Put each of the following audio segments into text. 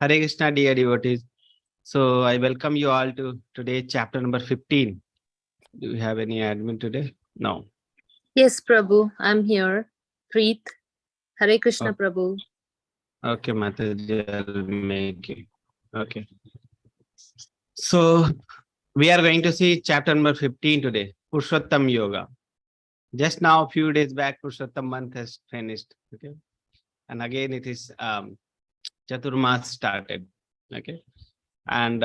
Hare Krishna, dear devotees. So I welcome you all to today chapter number 15. Do you have any admin today? No. Yes, Prabhu, I'm here. Preet. Hare Krishna, Okay. Prabhu. Okay, Mataji, I'll make it. Okay. So we are going to see chapter number 15 today, Purushottam Yoga. Just now, a few days back, Purushottam month has finished. Okay. And again, it is Chaturmas started. Okay. And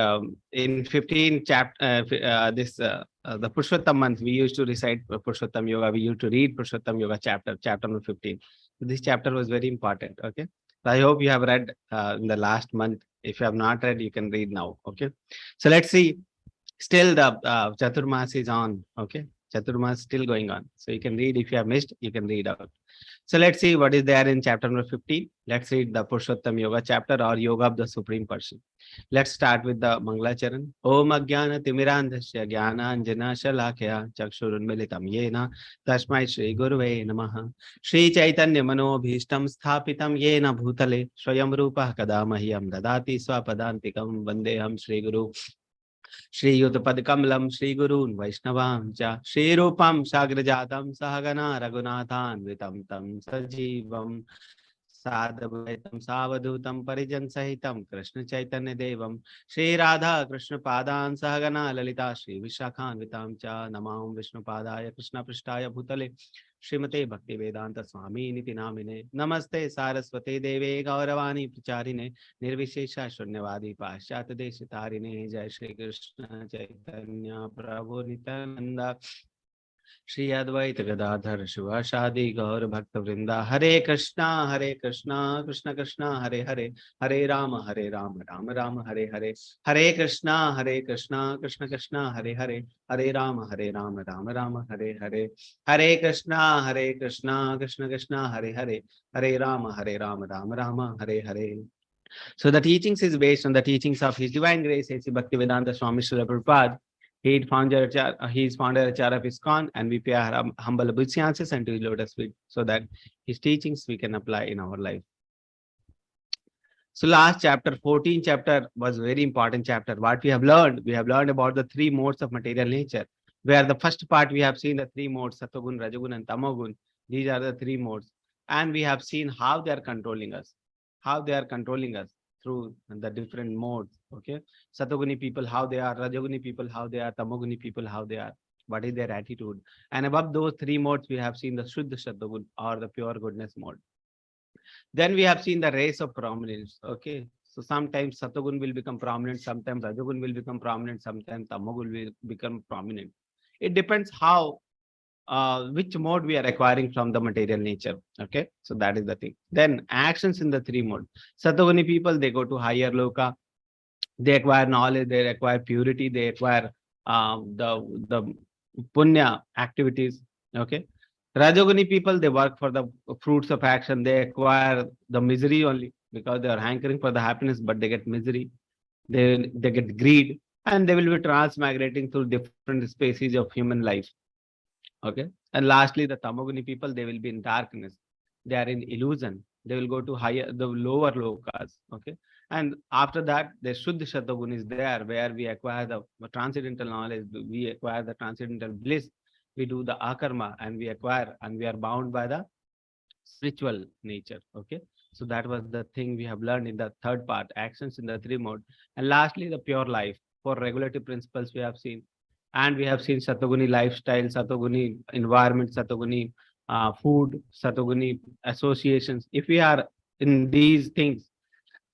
in 15 chapter, the Purushottam month, we used to recite Purushottam Yoga. We used to read Purushottam Yoga chapter number 15. So this chapter was very important. Okay. So I hope you have read in the last month. If you have not read, you can read now. Okay. So let's see. Still the Chaturmas is on. Okay. Chaturmas still going on. So you can read. If you have missed, you can read out. So let's see what is there in chapter number 15. Let's read the Purushottam Yoga chapter or Yoga of the Supreme Person. Let's start with the Mangalacharan. Om Ajnana Timirandhasya Jnana Anjana Shalakya Chakshurunmilitam Yena Tasmai Shri Guruve Namaha Shri Chaitanya Manobhishtam Sthapitam Yena Bhutale Swayam Rupa Kadamahyam Dadati Swapadantikam Vandeham Shri Guru Shri Yudpad Shri Gurun Vaishnavam Cha Shri Rupam Sagrajatam Sahagana Raghunathan Vitam Tam Sajivam Sadavaitam Savadutam Parijan Sahitam Krishna Chaitanya Devam Shri Radha Krishna Padan Sahagana Lalita Shri Vishakhan Vitam Cha Namam Vishnu Padaya Krishna Prishtaya Bhutale Srimate Bhakti Vedanta Swami Niti Namine Namaste Saraswate Deve Gauravani Pracharine Nirvishesha Shunyavadi Paschat Deshitarine Jai Shri Krishna Chaitanya Prabhu Nityananda Shri Advaita Gadadhar Shivashadi Gaur Bhakta Vrinda Hare Krishna Krishna Krishna Hare Hare Hare Rama Rama Rama Hare Hare Hare Krishna Krishna Krishna Hare Hare Hare Rama Rama Rama Hare Hare Hare Krishna Krishna Krishna Hare Hare Hare Rama Rama Rama Hare Hare. So the teachings is based on the teachings of His Divine Grace, A.C. Bhaktivedanta Swami Srila Prabhupada. He is founder of ISKCON, and we pay our humble obeisances and to lotus feet so that his teachings we can apply in our life. So last chapter, 14 chapter was very important chapter. What we have learned about the three modes of material nature, where the first part we have seen the three modes, Satogun, Rajagun and Tamogun. These are the three modes. And we have seen how they are controlling us, through the different modes. Okay. Satoguni people, how they are, Rajoguni people, how they are, Tamoguni people, how they are, what is their attitude. And above those three modes, we have seen the Shuddha Satogun or the pure goodness mode. Then we have seen the race of prominence. Okay. So sometimes Satogun will become prominent, sometimes Rajogun will become prominent, sometimes Tamogun will become prominent. It depends how which mode we are acquiring from the material nature. Okay, so that is the thing. Then actions in the three mode. Satoguni people, they go to higher loka, they acquire knowledge, they acquire purity, they acquire the punya activities. Okay. Rajoguni people, they work for the fruits of action, they acquire the misery only because they are hankering for the happiness, but they get misery, they get greed, and they will be transmigrating through different species of human life. Okay. And lastly, the Tamoguni people, they will be in darkness. They are in illusion. They will go to the lower lokas. Okay. And after that, the Shuddha Shatagun is there where we acquire the transcendental knowledge, we acquire the transcendental bliss, we do the akarma and we acquire and we are bound by the spiritual nature. Okay. So that was the thing we have learned in the third part, actions in the three mode. And lastly, the pure life. For regulative principles we have seen. And we have seen Satoguni lifestyle, Satoguni environment, Satoguni food, Satoguni associations. If we are in these things,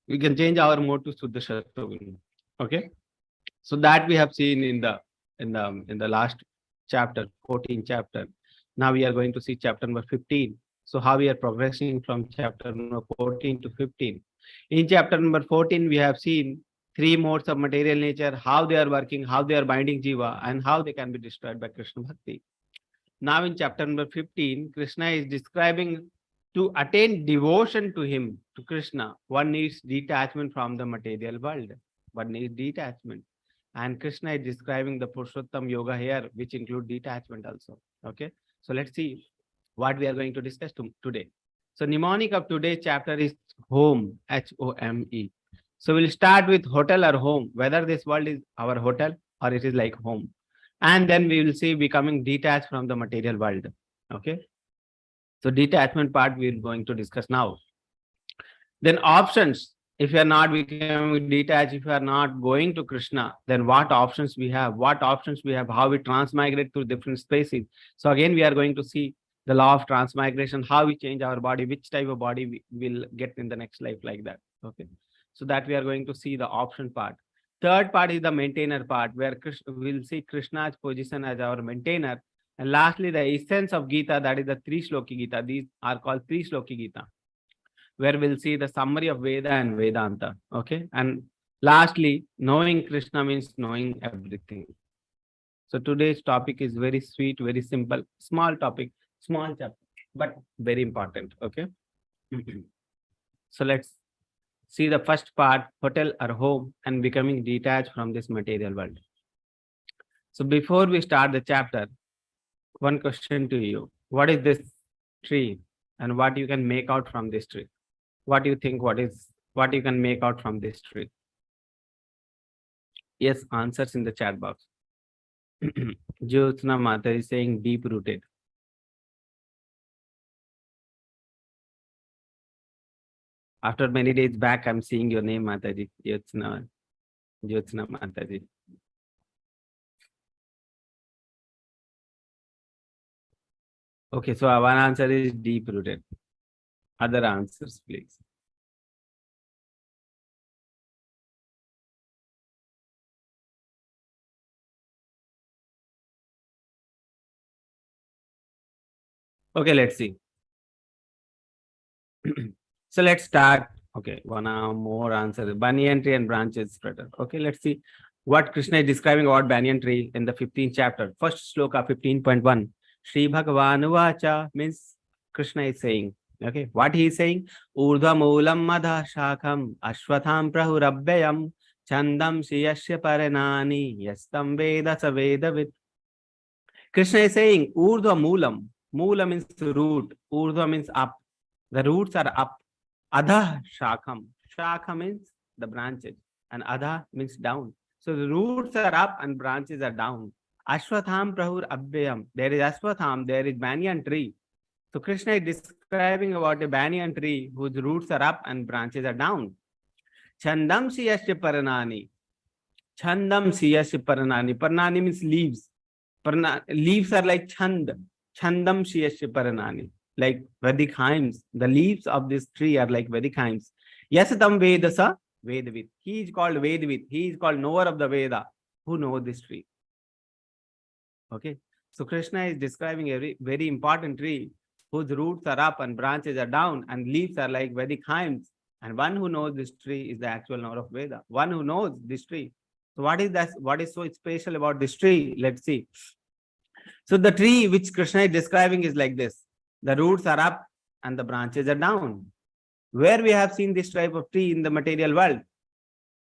we can change our mode to Suddha Satoguni. Okay. So that we have seen in the last chapter, 14 chapter. Now we are going to see chapter number 15. So how we are progressing from chapter number 14 to 15. In chapter number 14, we have seen three modes of material nature, how they are working, how they are binding jiva, and how they can be destroyed by Krishna Bhakti. Now in chapter number 15, Krishna is describing to attain devotion to him, to Krishna, one needs detachment from the material world. One needs detachment. And Krishna is describing the Purushottam Yoga here, which include detachment also. Okay, so let's see what we are going to discuss today. So mnemonic of today's chapter is home, Home. So we'll start with hotel or home, whether this world is our hotel or it is like home. And then we will see becoming detached from the material world. Okay. So detachment part we're going to discuss now. Then options. If you are not becoming detached, if you are not going to Krishna, then what options we have? What options we have? How we transmigrate to different spaces. So again, we are going to see the law of transmigration, how we change our body, which type of body we will get in the next life, like that. Okay. So that we are going to see the option part. Third part is the maintainer part, where we'll see Krishna's position as our maintainer. And lastly, the essence of Gita, that is the three Shloki Gita. These are called three Shloki Gita, where we'll see the summary of Veda and Vedanta. Okay. And lastly, knowing Krishna means knowing everything. So today's topic is very sweet, very simple, small topic, small chapter, but very important. Okay. So let's see the first part, hotel or home, and becoming detached from this material world. So before we start the chapter, one question to you. What is this tree and what you can make out from this tree? What do you think? What you can make out from this tree? Yes, answers in the chat box. Jyotsna Mata is saying deep rooted. After many days back, I'm seeing your name, Mataji. Jyotsna Mataji. Okay, so one answer is deep rooted. Other answers, please. Okay, let's see. So let's start. Okay, one more answer. Banyan tree and branches spreader. Okay, let's see what Krishna is describing about banyan tree in the 15th chapter. First sloka 15.1. Sri Bhagavan Vacha means Krishna is saying. Okay, what he is saying? Urdhva Moolam Madha Shakham Ashwatham Prahurabhyam Chandam Siyasya Paranani Yastam Veda Savedavid. Krishna is saying Urdhva Moolam. Moola means root. Urdhva means up. The roots are up. Adha Shakham. Shakha means the branches. And Adha means down. So the roots are up and branches are down. Ashwatham Prahur Abhyam. There is Ashwatham, there is banyan tree. So Krishna is describing about a banyan tree whose roots are up and branches are down. Chandam Siyasya Paranani. Chandam Siyasya Paranani. Paranani means leaves. Leaves are like Chand. Chandam Siyasya Paranani. Like Vedic hymns. The leaves of this tree are like Vedic hymns. Yasatam Vedasa Vedavit. He is called Vedavit. He is called knower of the Veda. Who knows this tree? Okay. So Krishna is describing a very important tree whose roots are up and branches are down and leaves are like Vedic hymns. And one who knows this tree is the actual knower of Veda. One who knows this tree. So what is that? What is so special about this tree? Let's see. So the tree which Krishna is describing is like this. The roots are up and the branches are down. Where we have seen this type of tree in the material world?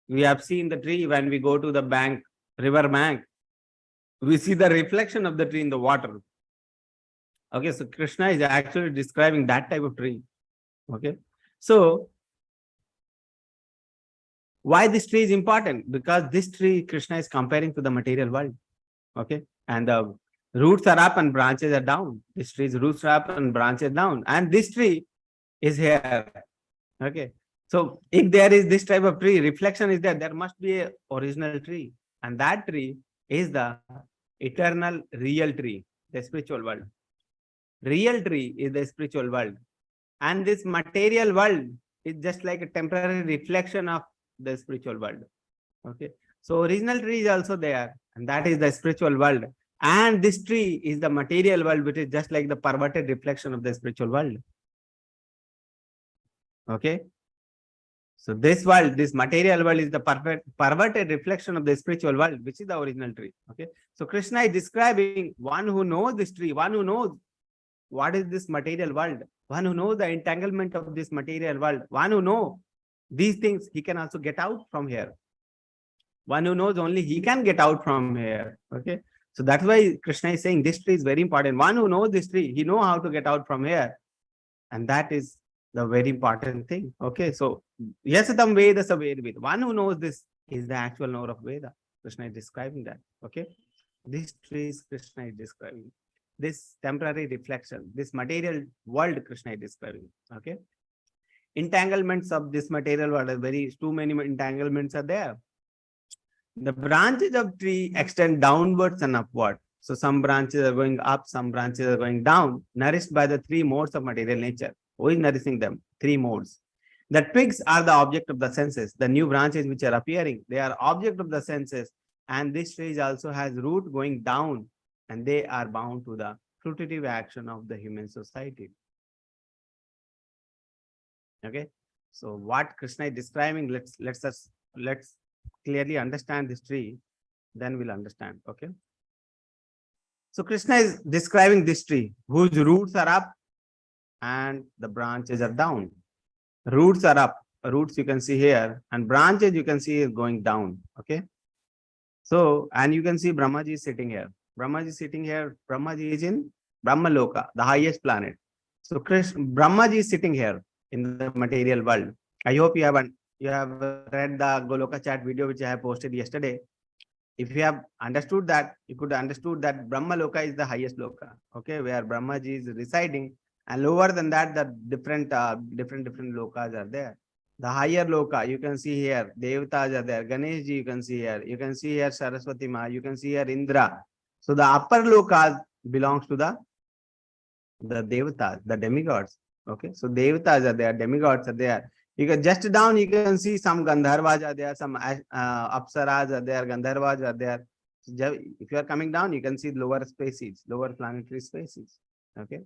We have seen the tree when we go to the bank, river bank. We see the reflection of the tree in the water. Okay, so Krishna is actually describing that type of tree. Okay, so why this tree is important? Because this tree Krishna is comparing to the material world. Okay, and the roots are up and branches are down. This tree's roots are up and branches down. And this tree is here. Okay. So if there is this type of tree, reflection is there, there must be an original tree. And that tree is the eternal real tree, the spiritual world. Real tree is the spiritual world. And this material world is just like a temporary reflection of the spiritual world. Okay. So original tree is also there. And that is the spiritual world. And this tree is the material world, which is just like the perverted reflection of the spiritual world. Okay. So this world, this material world is the perverted reflection of the spiritual world, which is the original tree. Okay. So Krishna is describing one who knows this tree, one who knows what is this material world, one who knows the entanglement of this material world, one who knows these things, he can also get out from here. One who knows only he can get out from here. Okay. So that's why Krishna is saying this tree is very important. One who knows this tree, he knows how to get out from here. And that is the very important thing. Okay, so Yasatam Veda Saved. One who knows this is the actual knower of Veda. Krishna is describing that. Okay, this tree is Krishna is describing. This temporary reflection, this material world Krishna is describing. Okay, entanglements of this material world are too many entanglements are there. The branches of tree extend downwards and upward. So some branches are going up, some branches are going down, nourished by the three modes of material nature. Who is nourishing them? Three modes. The twigs are the object of the senses. The new branches which are appearing, they are object of the senses. And this tree also has root going down, and they are bound to the fruitive action of the human society. Okay. So what Krishna is describing, let's clearly understand this tree, then we'll understand. Okay. So Krishna is describing this tree whose roots are up and the branches are down. Roots are up, roots you can see here, and branches you can see is going down. Okay. So, and you can see Brahmaji is sitting here. Brahmaji is sitting here. Brahmaji is in Brahmaloka, the highest planet. So Brahmaji is sitting here in the material world. I hope you have read the Goloka chat video which I have posted yesterday. If you have understood that, you could understood that Brahmaloka is the highest loka. Okay, where Brahmaji is residing, and lower than that, the different lokas are there. The higher loka, you can see here, Devatas are there, Ganeshji you can see here, you can see here Saraswati Ma, you can see here Indra. So the upper lokas belongs to the Devatas, the demigods. Okay, so Devatas are there, demigods are there. You can just down, you can see some Gandharvas are there, some Apsaras are there, Gandharvas are there. So if you are coming down, you can see lower species, lower planetary species. Okay.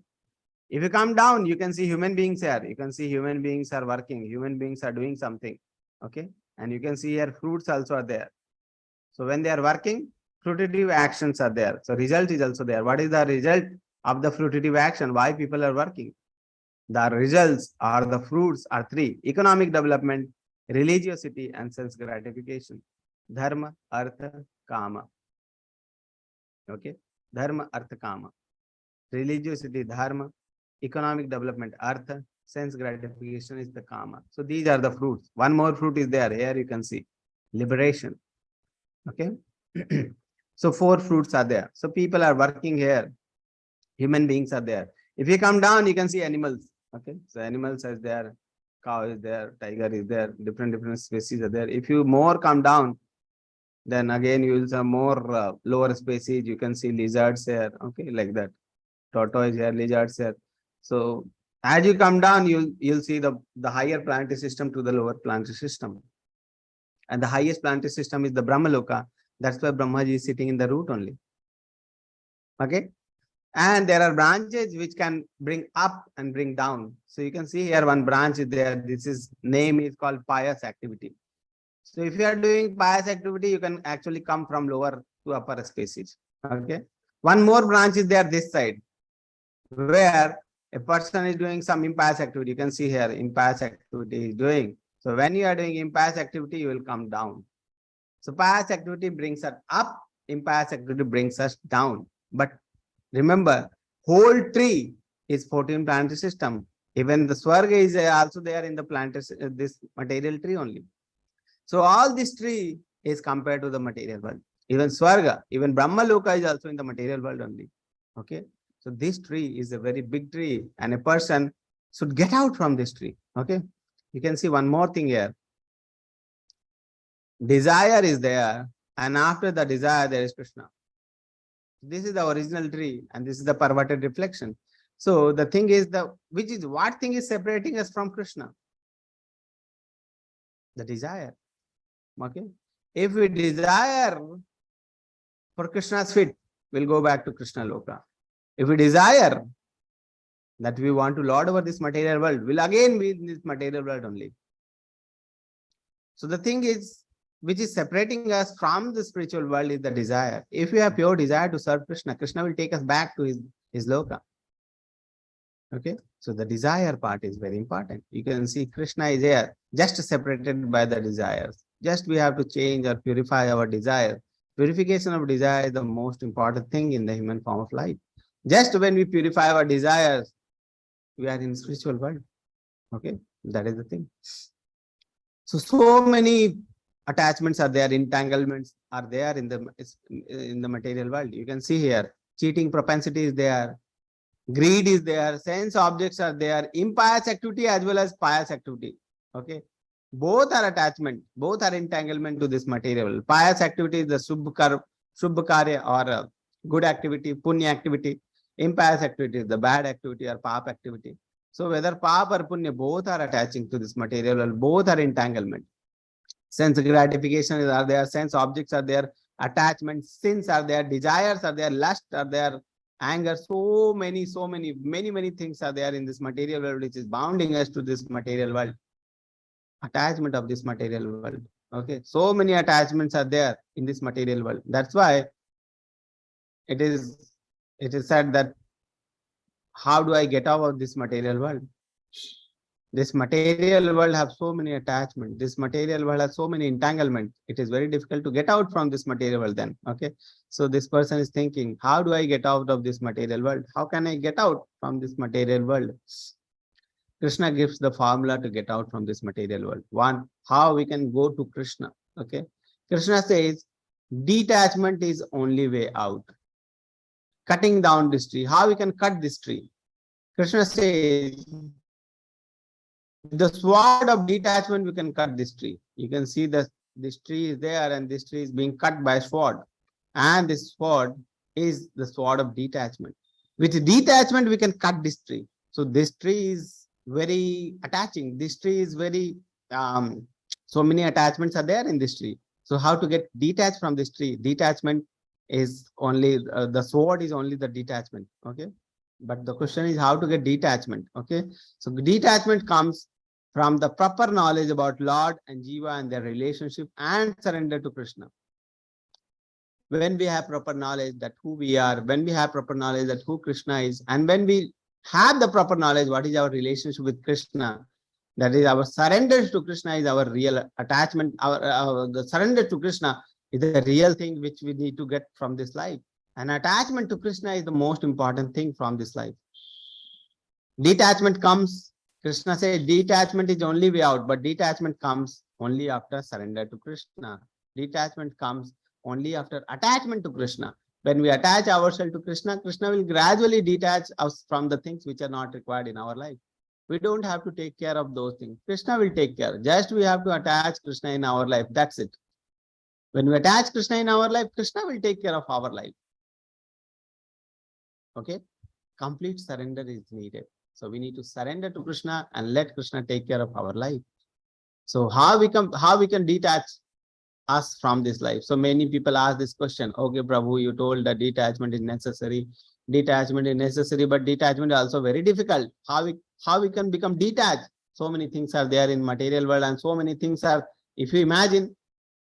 If you come down, you can see human beings here. You can see human beings are working. Human beings are doing something. Okay. And you can see here fruits also are there. So when they are working, fruitive actions are there. So result is also there. What is the result of the fruitive action? Why people are working? The results or the fruits are three: economic development, religiosity, and sense gratification. Dharma, artha, kama. Okay. Dharma, artha, kama. Religiosity, dharma. Economic development, artha. Sense gratification is the kama. So these are the fruits. One more fruit is there. Here you can see liberation. Okay. So 4 fruits are there. So people are working here. Human beings are there. If you come down, you can see animals. Okay. So animals are there. Cow is there. Tiger is there. Different species are there. If you more come down, then again you will see more lower species. You can see lizards here. Okay. Like that. Tortoise here, lizards here. So as you come down, you'll see the higher planetary system to the lower planetary system. And the highest planetary system is the Brahmaloka. That's why Brahmaji is sitting in the root only. Okay. And there are branches which can bring up and bring down. So you can see here one branch is there. Name is called pious activity. So if you are doing pious activity, you can actually come from lower to upper species. Okay. One more branch is there this side, where a person is doing some impious activity. You can see here impious activity is doing. So when you are doing impious activity, you will come down. So pious activity brings us up, impious activity brings us down. But remember, whole tree is 14 planetary system. Even the Swarga is also there in the planetary, this material tree only. So all this tree is compared to the material world. Even Swarga, even Brahmaloka is also in the material world only. Okay. So this tree is a very big tree, and a person should get out from this tree. Okay. You can see one more thing here. Desire is there, and after the desire, there is Krishna. This is the original tree, and this is the perverted reflection. So the thing is, what thing is separating us from Krishna? The desire. Okay. If we desire for Krishna's feet, we'll go back to Krishna Loka. If we desire that we want to lord over this material world, we'll again be in this material world only. So the thing is, which is separating us from the spiritual world is the desire. If we have pure desire to serve Krishna, Krishna will take us back to his Loka. Okay. So the desire part is very important. You can see Krishna is here, just separated by the desires. Just we have to change or purify our desire. Purification of desire is the most important thing in the human form of life. Just when we purify our desires, we are in spiritual world. Okay, that is the thing. So many attachments are there, entanglements are there in the material world. You can see here, cheating propensity is there, greed is there, sense objects are there, impious activity as well as pious activity. Okay, both are attachment, both are entanglement to this material world. Pious activity is the subh karya or good activity, punya activity. Impious activity is the bad activity or pap activity. So whether pap or punya, both are attaching to this material world, both are entanglement. Sense gratification are there, sense objects are there, attachments, sins are there, desires are there, lust are there, anger, so many things are there in this material world, which is bounding us to this material world. Attachment of this material world. Okay, so many attachments are there in this material world. That's why it is said that how do I get out of this material world? This material world has so many attachments. This material world has so many entanglements. It is very difficult to get out from this material world then. Okay. So this person is thinking, how do I get out of this material world? How can I get out from this material world? Krishna gives the formula to get out from this material world. One, how we can go to Krishna. Okay. Krishna says, detachment is only way out. Cutting down this tree. How we can cut this tree? Krishna says, the sword of detachment, we can cut this tree. You can see that this tree is there and this tree is being cut by a sword. And this sword is the sword of detachment. With detachment, we can cut this tree. So this tree is very attaching. This tree is very, so many attachments are there in this tree. So how to get detached from this tree? Detachment is only, the sword is only the detachment. Okay. But the question is how to get detachment. Okay. So detachment comes from the proper knowledge about Lord and Jiva and their relationship and surrender to Krishna. When we have proper knowledge that who we are, when we have proper knowledge that who Krishna is, and when we have the proper knowledge what is our relationship with Krishna, that is our surrender to Krishna is our real attachment. The surrender to Krishna is the real thing which we need to get from this life. And attachment to Krishna is the most important thing from this life. Detachment comes, Krishna says detachment is only way out, but detachment comes only after surrender to Krishna. Detachment comes only after attachment to Krishna. When we attach ourselves to Krishna, Krishna will gradually detach us from the things which are not required in our life. We don't have to take care of those things. Krishna will take care. Just we have to attach Krishna in our life. That's it. When we attach Krishna in our life, Krishna will take care of our life. Okay? Complete surrender is needed. So we need to surrender to Krishna and let Krishna take care of our life. So how we can detach us from this life? So many people ask this question. Okay, Prabhu, you told that detachment is necessary. Detachment is necessary, but detachment is also very difficult. How we can become detached? So many things are there in material world, and so many things are. If you imagine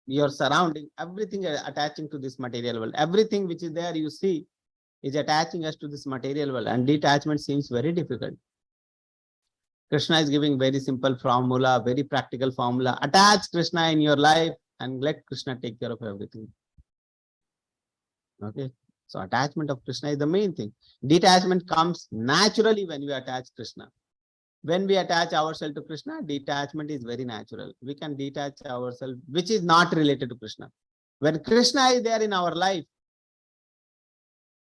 your surrounding, everything is attaching to this material world. Everything which is there, you see, is attaching us to this material world, and detachment seems very difficult. Krishna is giving very simple formula, very practical formula. Attach Krishna in your life and let Krishna take care of everything. Okay. So attachment of Krishna is the main thing. Detachment comes naturally when we attach Krishna. When we attach ourselves to Krishna, detachment is very natural. We can detach ourselves, which is not related to Krishna. When Krishna is there in our life,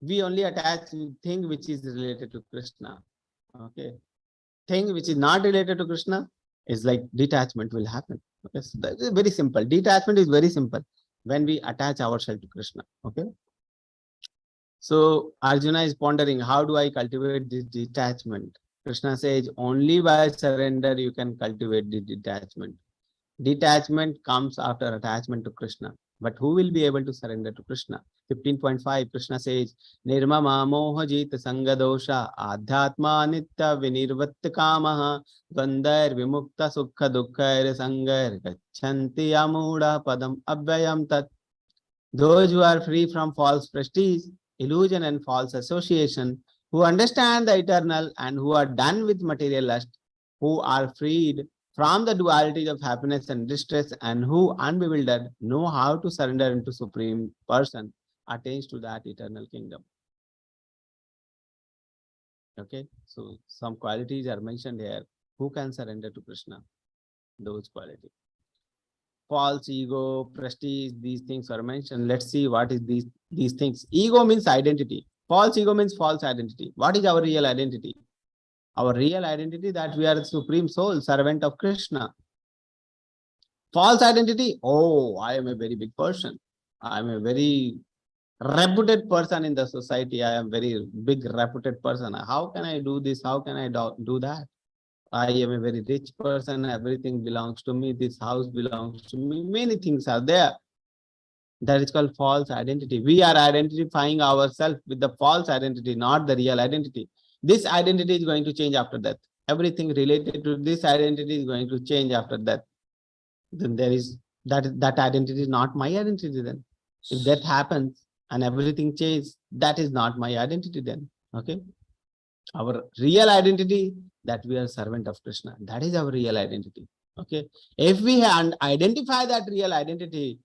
we only attach thing which is related to Krishna. Okay. Thing which is not related to Krishna is like detachment will happen. Okay. So that is very simple. Detachment is very simple when we attach ourselves to Krishna. Okay. So Arjuna is pondering, how do I cultivate this detachment? Krishna says, only by surrender you can cultivate the detachment. Detachment comes after attachment to Krishna. But who will be able to surrender to Krishna? 15.5, Krishna says, Nirmama moha jita sangadosha adhyatma nitya vinirvatta kamaha dvandair vimukta sukha dukhair sangair gachanti amuda padam abhyayam tat. Those who are free from false prestige, illusion and false association, who understand the eternal and who are done with material lust, who are freed from the dualities of happiness and distress, and who, unbewildered, know how to surrender into Supreme Person, attains to that eternal kingdom. Okay, so some qualities are mentioned here. Who can surrender to Krishna? Those qualities. False ego, prestige, these things are mentioned. Let's see what is these things. Ego means identity. False ego means false identity. What is our real identity? Our real identity that we are the supreme soul, servant of Krishna. False identity, oh, I am a very big person. I am a very reputed person in the society. I am very big reputed person. How can I do this? How can I do that? I am a very rich person. Everything belongs to me. This house belongs to me. Many things are there. That is called false identity. We are identifying ourselves with the false identity, not the real identity. This identity is going to change after death. Everything related to this identity is going to change after death. Then there is that identity is not my identity then. If that happens and everything changes, that is not my identity then. Okay. Our real identity that we are servant of Krishna. That is our real identity. Okay. If we identify that real identity,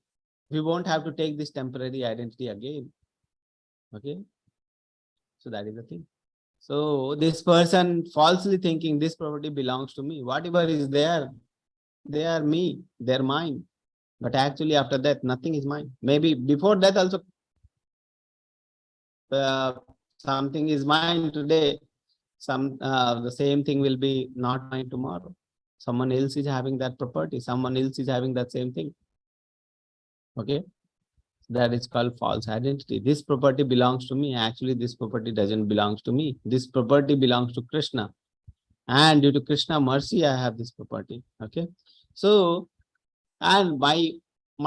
we won't have to take this temporary identity again. Okay. So that is the thing. So this person falsely thinking this property belongs to me. Whatever is there, they are me, they're mine. But actually after that, nothing is mine. Maybe before that also, something is mine today. The same thing will be not mine tomorrow. Someone else is having that property. Someone else is having that same thing. Okay. That is called false identity. This property belongs to me. Actually, this property doesn't belong to me. This property belongs to Krishna. And due to Krishna mercy, I have this property. Okay. So, and my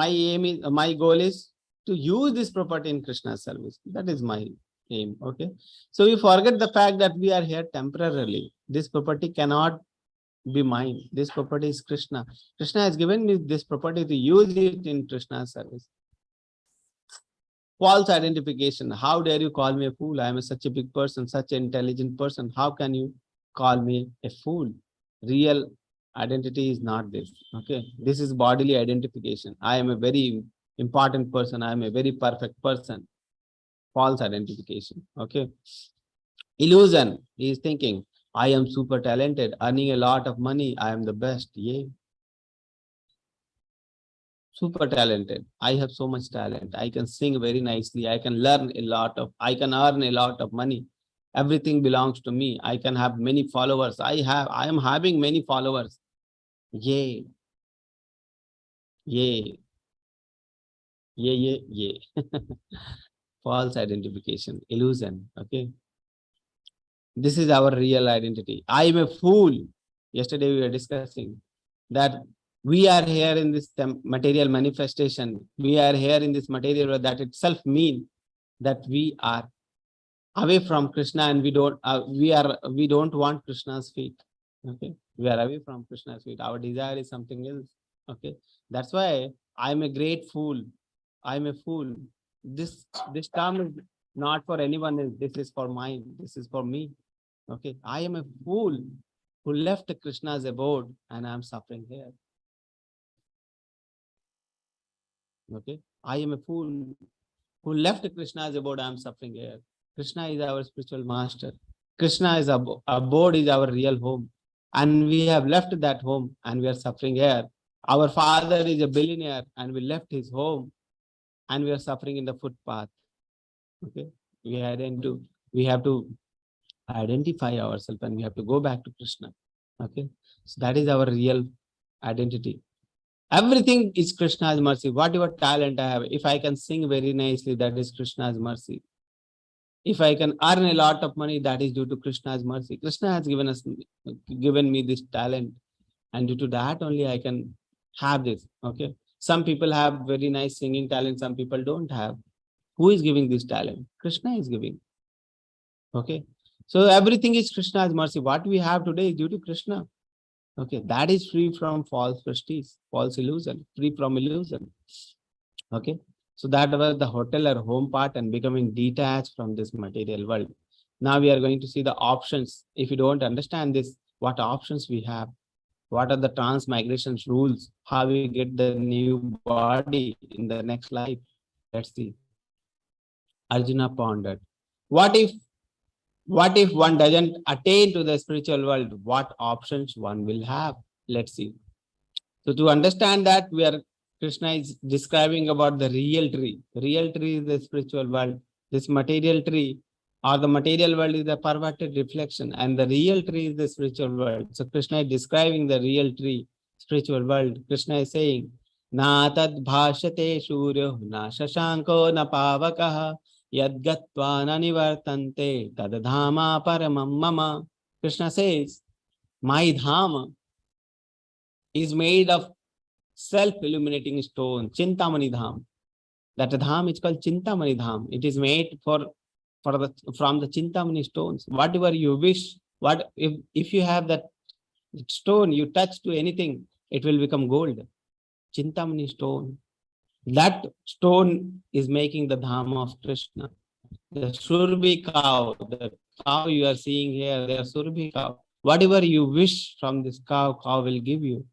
aim is, my goal is to use this property in Krishna's service. That is my aim. Okay. So we forget the fact that we are here temporarily. This property cannot be mine. This property is Krishna. Krishna has given me this property to use it in Krishna's service. False identification. How dare you call me a fool? I am such a big person, such an intelligent person. How can you call me a fool? Real identity is not this. Okay. This is bodily identification. I am a very important person. I am a very perfect person. False identification. Okay. Illusion. He is thinking, I am super talented, earning a lot of money. I am the best. Yay. Super talented. I have so much talent. I can sing very nicely. I can earn a lot of money. Everything belongs to me. I can have many followers. I am having many followers. Yay. Yay. Yay, yay, yay. False identification, illusion. Okay. This is our real identity. I am a fool. Yesterday we were discussing that we are here in this material manifestation. We are here in this material world. That itself means that we are away from Krishna, and we don't want Krishna's feet. Okay, we are away from Krishna's feet. Our desire is something else. Okay, that's why I am a great fool. I am a fool. This term is not for anyone else. This is for mine. This is for me. Okay, I am a fool who left Krishna's abode, and I am suffering here. Okay, I am a fool who left Krishna's abode. I am suffering here. Krishna is our spiritual master. Krishna is abode is our real home, and we have left that home, and we are suffering here. Our father is a billionaire, and we left his home, and we are suffering in the footpath. Okay, we have to identify ourselves, and we have to go back to Krishna. Okay, so that is our real identity. Everything is Krishna's mercy. Whatever talent I have, if I can sing very nicely, that is Krishna's mercy. If I can earn a lot of money, that is due to Krishna's mercy. Krishna has given me this talent, and due to that only I can have this. Okay. Some people have very nice singing talent. Some people don't have. Who is giving this talent? Krishna is giving. Okay. So everything is Krishna's mercy. What we have today is due to Krishna. Okay, that is free from false prestige, false illusion, free from illusion. Okay, so that was the hotel or home part and becoming detached from this material world. Now we are going to see the options. If you don't understand this, what options we have. What are the transmigration rules? How we get the new body in the next life? Let's see. Arjuna pondered. What if one doesn't attain to the spiritual world? What options one will have? Let's see. So to understand that, Krishna is describing about the real tree. The real tree is the spiritual world. This material tree or the material world is the perverted reflection, and the real tree is the spiritual world. So Krishna is describing the real tree, spiritual world. Krishna is saying, Na tad bhashate shuryo, na shashanko, na pavakaha, yad gatva na nivartante, tad dhama paramam mama. Krishna says, my dhama is made of self-illuminating stone, Chintamani Dham. That dham is called Chintamani Dham. It is made from the Chintamani stones. Whatever you wish, if you have that stone, you touch to anything, it will become gold. Chintamani stone. That stone is making the dham of Krishna. The Surbi cow, the cow you are seeing here, they are Surbi cow. Whatever you wish from this cow will give you.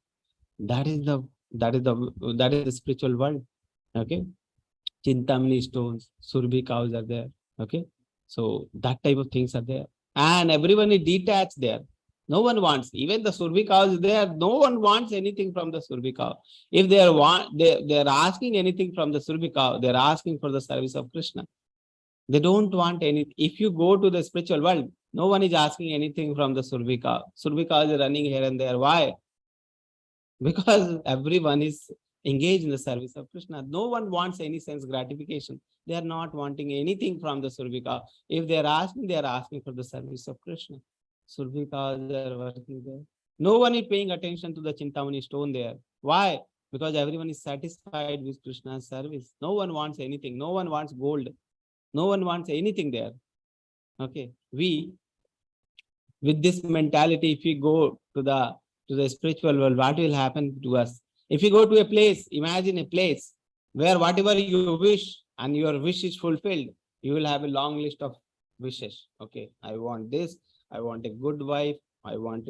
That is the spiritual world. Okay. Chintamani stones, Surbi cows are there. Okay. So that type of things are there. And everyone is detached there. No one wants, even the Surbi cows is there, no one wants anything from the Surbi cow. If they are asking anything from the Surbi cow, they are asking for the service of Krishna. They don't want anything. If you go to the spiritual world, no one is asking anything from the Surbi cow. Surbi cows are running here and there. Why? Because everyone is engaged in the service of Krishna. No one wants any sense gratification. They are not wanting anything from the Survika. If they are asking for the service of Krishna. Survikas are working there. No one is paying attention to the Chintamani stone there. Why? Because everyone is satisfied with Krishna's service. No one wants anything. No one wants gold. No one wants anything there. Okay. With this mentality, if we go to the spiritual world, what will happen to us? If you go to a place, imagine a place where whatever you wish and your wish is fulfilled, you will have a long list of wishes. Okay, I want this, I want a good wife, I want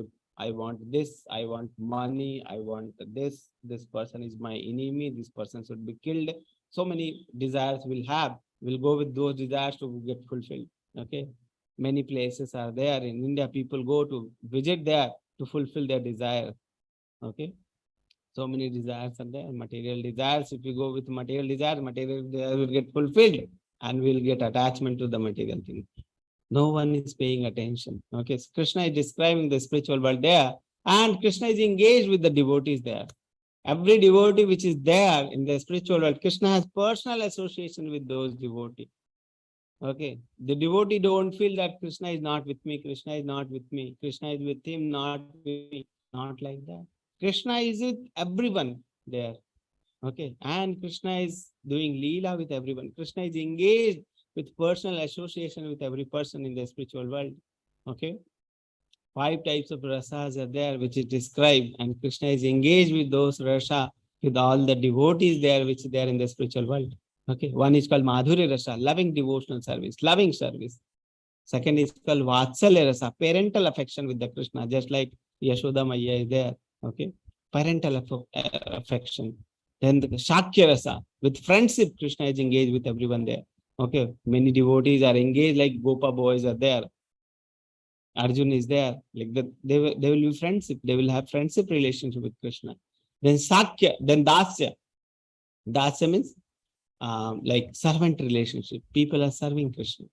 this, I want money, I want this person is my enemy, this person should be killed. So many desires we'll go with those desires to get fulfilled. Okay. Many places are there in India. People go to visit there to fulfill their desire. Okay. So many desires are there. Material desires. If you go with material desire will get fulfilled and we'll get attachment to the material thing. No one is paying attention. Okay. So Krishna is describing the spiritual world there, and Krishna is engaged with the devotees there. Every devotee which is there in the spiritual world, Krishna has personal association with those devotees. Okay, the devotee don't feel that Krishna is not with me, Krishna is not with me, Krishna is with him, not with me, not like that. Krishna is with everyone there. Okay, and Krishna is doing Leela with everyone. Krishna is engaged with personal association with every person in the spiritual world. Okay, 5 types of rasas are there which is described, and Krishna is engaged with those rasa with all the devotees there which are there in the spiritual world. Okay, one is called Madhurya Rasa, loving devotional service, loving service. Second is called Vatsalya Rasa, parental affection with the Krishna, just like Yashoda Maya is there. Okay, parental affection. Then the Shakya Rasa, with friendship, Krishna is engaged with everyone there. Okay, many devotees are engaged, like Gopa boys are there. Arjun is there, like they will be friendship, they will have friendship relationship with Krishna. Then Sakya, then Dasya. Dasya means like servant relationship. People are serving Krishna.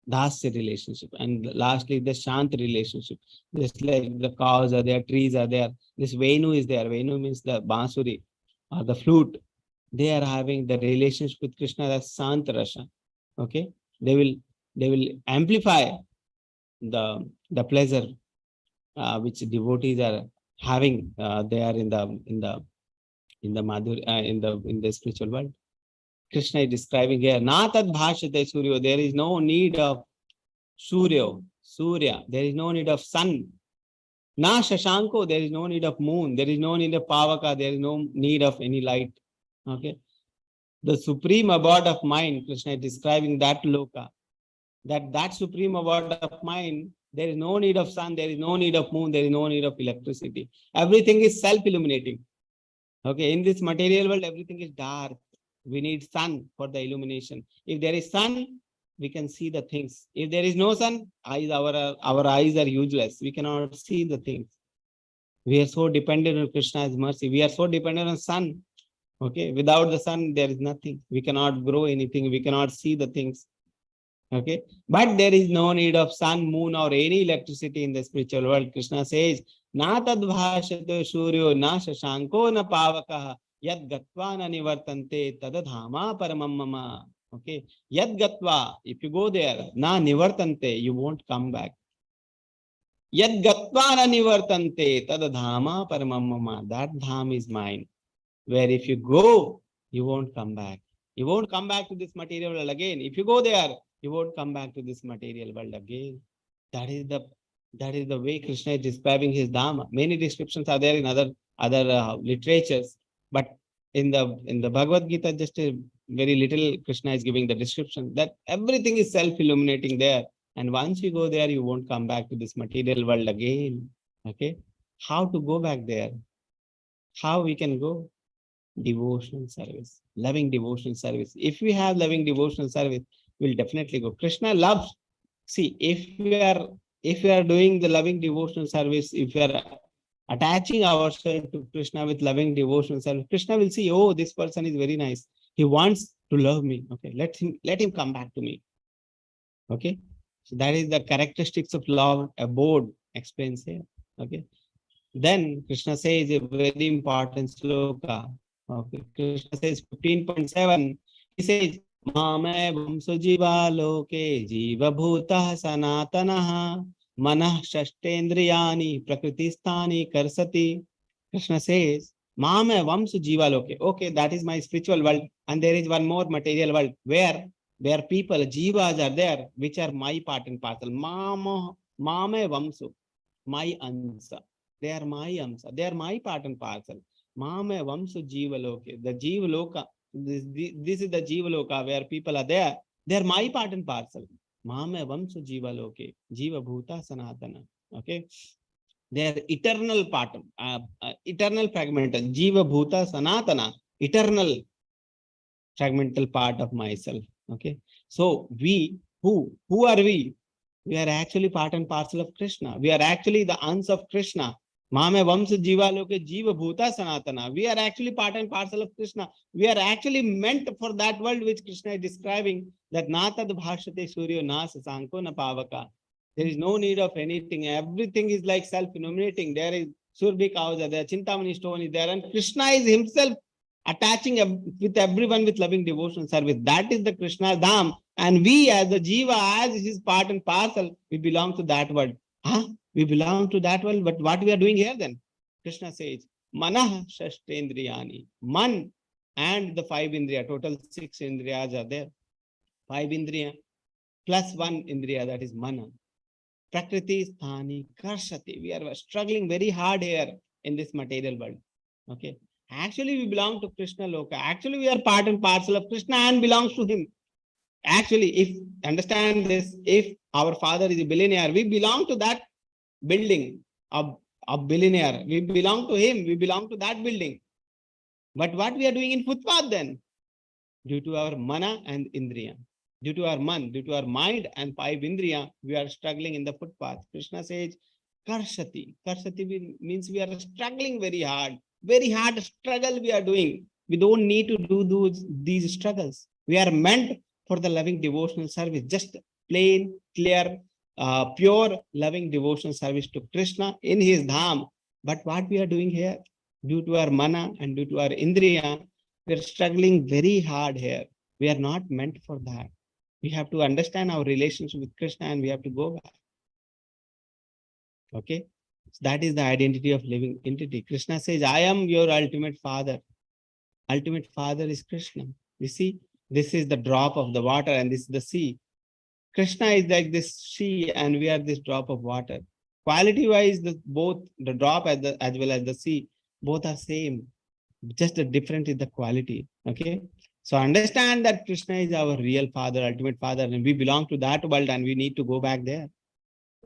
Dasya relationship. And lastly, the Shant relationship. Just like the cows are there, trees are there. This Venu is there. Venu means the Bansuri or the flute. They are having the relationship with Krishna as Sant Rasha. Okay. They will amplify the pleasure which devotees are having there in the Madhur in the spiritual world. Krishna is describing here, Natad Bhashate Suryo, there is no need of Surya, there is no need of sun. Na Shashanko, there is no need of moon, there is no need of Pavaka, there is no need of any light. Okay. The supreme abode of mind, Krishna is describing that loka. That supreme abode of mind There is no need of sun, there is no need of moon, there is no need of electricity. Everything is self-illuminating. Okay, in this material world, everything is dark. We need sun for the illumination. If there is sun, we can see the things. If there is no sun, our eyes are useless. We cannot see the things. We are so dependent on Krishna's mercy. We are so dependent on sun. Okay, without the sun, there is nothing. We cannot grow anything. We cannot see the things. Okay, but there is no need of sun, moon, or any electricity in the spiritual world. Krishna says, "Na tadbhashato suryo na shashanko na pavakaha yad gatva na nivartante tadadhama paramam mama." Okay, yad gatva, if you go there, na nivartante, you won't come back. Yad gatva na nivartante tadadhama paramam mama. That dham is mine. Where if you go, you won't come back. You won't come back to this material world again. If you go there, you won't come back to this material world again. That is the way Krishna is describing his Dhamma. Many descriptions are there in other literatures, but in the Bhagavad Gita, just a very little Krishna is giving the description that everything is self-illuminating there. And once you go there, you won't come back to this material world again. Okay, how to go back there? How we can go? Devotional service, loving devotional service. If we have loving devotional service, we'll definitely go. Krishna loves. See, if we are doing the loving devotional service, if we are attaching ourselves to Krishna with loving devotional service, Krishna will see, oh, this person is very nice. He wants to love me. Okay, let him come back to me. Okay, so that is the characteristics of love. Abode explains here. Okay, then Krishna says a very important sloka. Okay, Krishna says 15.7. He says, Mame vamsu jiva loke jiva bhuta sanatanaha manah shashtendriyani prakritistani karsati. Krishna says, Mame vamsu jiva loke. Okay, that is my spiritual world. And there is one more material world where people, jivas are there, which are my part and parcel. Mame vamsu, my ansa. They are my amsa. They are my part and parcel. Mame vamsu jiva loke. The jiva loka. This is the jiva loka where people are there. They are my part and parcel. Mame vamsu jiva loke. Jiva bhuta sanatana. Okay. They are eternal part. Eternal fragmental. Jiva bhuta sanatana. Eternal fragmental part of myself. Okay. So who are we? We are actually part and parcel of Krishna. We are actually the ans of Krishna. Mame vamsa jiva loke jiva bhuta sanatana. We are actually part and parcel of Krishna. We are actually meant for that world which Krishna is describing, that na tad bhashate suryo na sasanko na pavaka. There is no need of anything. Everything is like self-illuminating. There is Surbi cows are there, Chintamani stone is there, and Krishna is himself attaching with everyone with loving devotional service. That is the Krishna Dham. And we as the Jiva, as his part and parcel, we belong to that world. Huh? We belong to that world, but what we are doing here then? Krishna says, Manah Shashtendriyani. Man and the 5 Indriya, total 6 Indriyas are there. 5 Indriya plus 1 Indriya, that is Mana. Prakriti Sthani Karshati. We are struggling very hard here in this material world. Okay. Actually, we belong to Krishna Loka. Actually, we are part and parcel of Krishna and belongs to him. Actually, if understand this, if our father is a billionaire, we belong to that building of billionaire. We belong to him. We belong to that building. But what we are doing in footpath then? Due to our mana and indriya. Due to our man, due to our mind and 5 indriya, we are struggling in the footpath. Krishna says, Karshati. Karshati means we are struggling very hard. Very hard struggle we are doing. We don't need to do these struggles. We are meant for the loving devotional service. Just plain, clear, pure loving devotional service to Krishna in his dham. But what we are doing here, due to our mana and due to our indriya, we are struggling very hard here. We are not meant for that. We have to understand our relationship with Krishna and we have to go back. Okay. So that is the identity of living entity. Krishna says, I am your ultimate father. Ultimate father is Krishna. You see, this is the drop of the water and this is the sea. Krishna is like this sea and we are this drop of water. Quality wise, both the drop as well as the sea, both are same. Just the difference is the quality. Okay. So understand that Krishna is our real father, ultimate father, and we belong to that world and we need to go back there.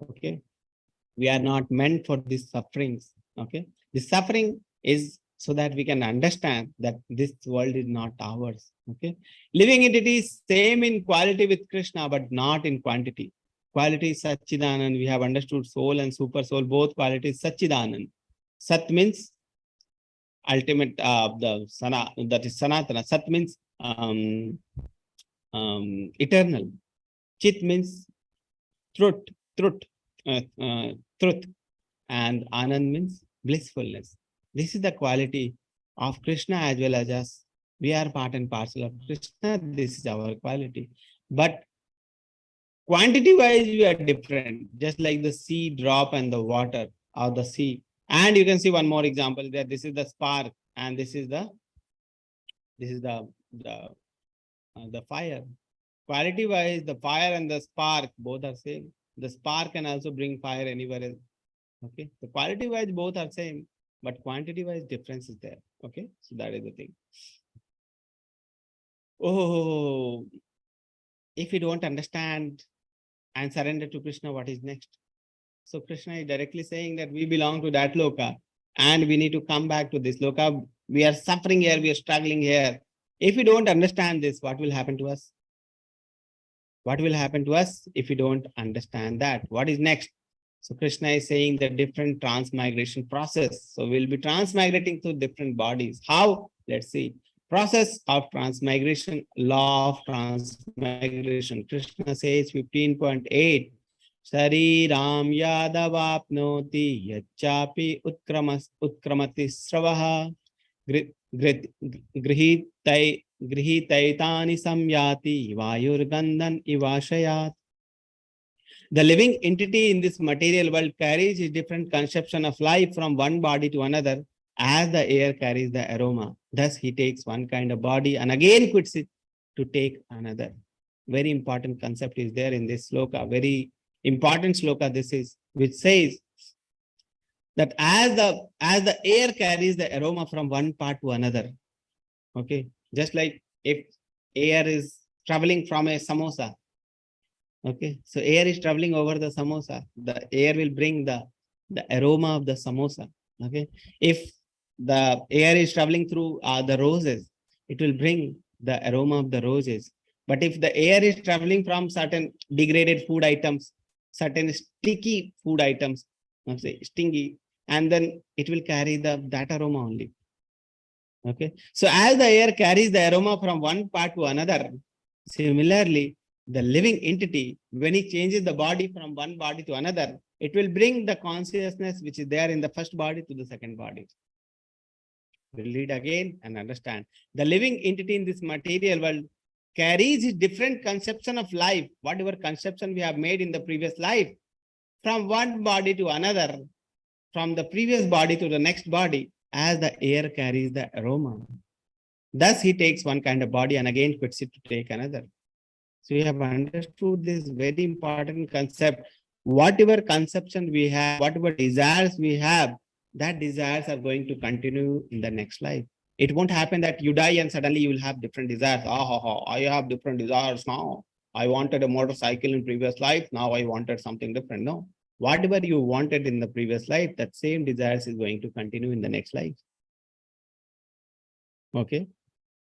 Okay. We are not meant for these sufferings. Okay. The suffering is so that we can understand that this world is not ours. Okay. Living entity is same in quality with Krishna, but not in quantity. Quality is Satchidanand. We have understood soul and super soul, both qualities Satchidanand. Sat means ultimate, that is Sanatana. Sat means eternal. Chit means truth, truth, truth, and Anand means blissfulness. This is the quality of Krishna as well as us. We are part and parcel of Krishna. This is our quality. But quantity wise, we are different, just like the sea drop and the water or the sea. And you can see one more example that this is the spark and this is the the fire. Quality wise, the fire and the spark both are same. The spark can also bring fire anywhere else. Okay, the quality wise both are same, but quantity wise difference is there. Okay, so that is the thing. Oh, if you don't understand and surrender to Krishna, what is next? So Krishna is directly saying that we belong to that loka and we need to come back to this loka. We are suffering here, we are struggling here. If we don't understand this, what will happen to us? What will happen to us if we don't understand that? What is next? So Krishna is saying the different transmigration process. So we'll be transmigrating through different bodies. How? Let's see. Process of transmigration, law of transmigration. Krishna says 15.8. Shariram yadavapnoti yachapi utkramati sravaha grihitaitani samyati vayurgandan ivashayat. The living entity in this material world carries a different conception of life from one body to another as the air carries the aroma. Thus, he takes one kind of body and again quits it to take another. Very important concept is there in this sloka. Very important sloka this is, which says that as the air carries the aroma from one part to another, okay, just like if air is traveling from a samosa, okay, so air is traveling over the samosa, the air will bring the aroma of the samosa. Okay, if the air is traveling through the roses, it will bring the aroma of the roses. But if the air is traveling from certain degraded food items, certain sticky food items, let's say stingy, and then it will carry that aroma only. Okay, so as the air carries the aroma from one part to another, similarly, the living entity, when it changes the body from one body to another, it will bring the consciousness which is there in the first body to the second body. We'll read again and understand. The living entity in this material world carries a different conception of life, whatever conception we have made in the previous life, from one body to another, from the previous body to the next body, as the air carries the aroma. Thus, he takes one kind of body and again quits it to take another. So we have understood this very important concept. Whatever conception we have, whatever desires we have, that desires are going to continue in the next life. It won't happen that you die and suddenly you will have different desires. I have different desires now. I wanted a motorcycle in previous life. Now I wanted something different. No. Whatever you wanted in the previous life, that same desires is going to continue in the next life. Okay.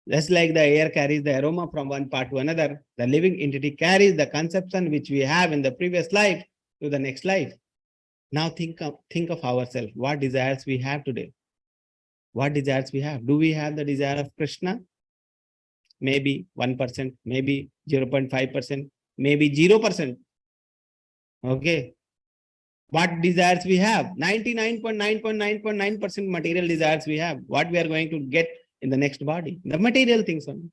Just like the air carries the aroma from one part to another, the living entity carries the conception which we have in the previous life to the next life. Now think of ourselves. What desires we have today? What desires we have? Do we have the desire of Krishna? Maybe 1%, maybe 0.5%, maybe 0%. Okay. What desires we have? 99.9.9.9% material desires we have. What we are going to get in the next body? The material things only.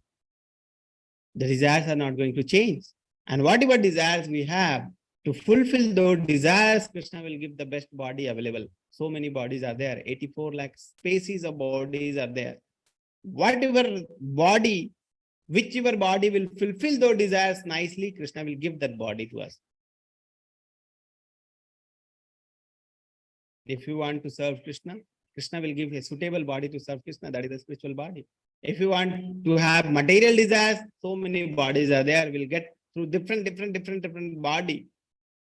The desires are not going to change. And whatever desires we have, to fulfill those desires, Krishna will give the best body available. So many bodies are there. 84 lakh species of bodies are there. Whatever body, whichever body will fulfill those desires nicely, Krishna will give that body to us. If you want to serve Krishna, Krishna will give a suitable body to serve Krishna. That is the spiritual body. If you want to have material desires, so many bodies are there. We'll get through different body.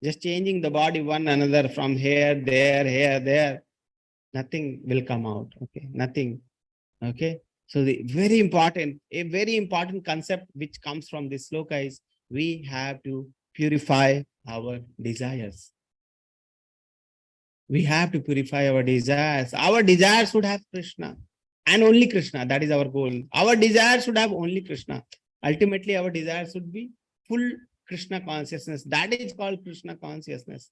just changing the body one another from here, there, nothing will come out. Okay, nothing. Okay, so the a very important concept which comes from this sloka is we have to purify our desires. We have to purify our desires. Our desires should have Krishna and only Krishna. That is our goal. Our desires should have only Krishna. Ultimately, our desires should be full Krishna consciousness. That is called Krishna consciousness.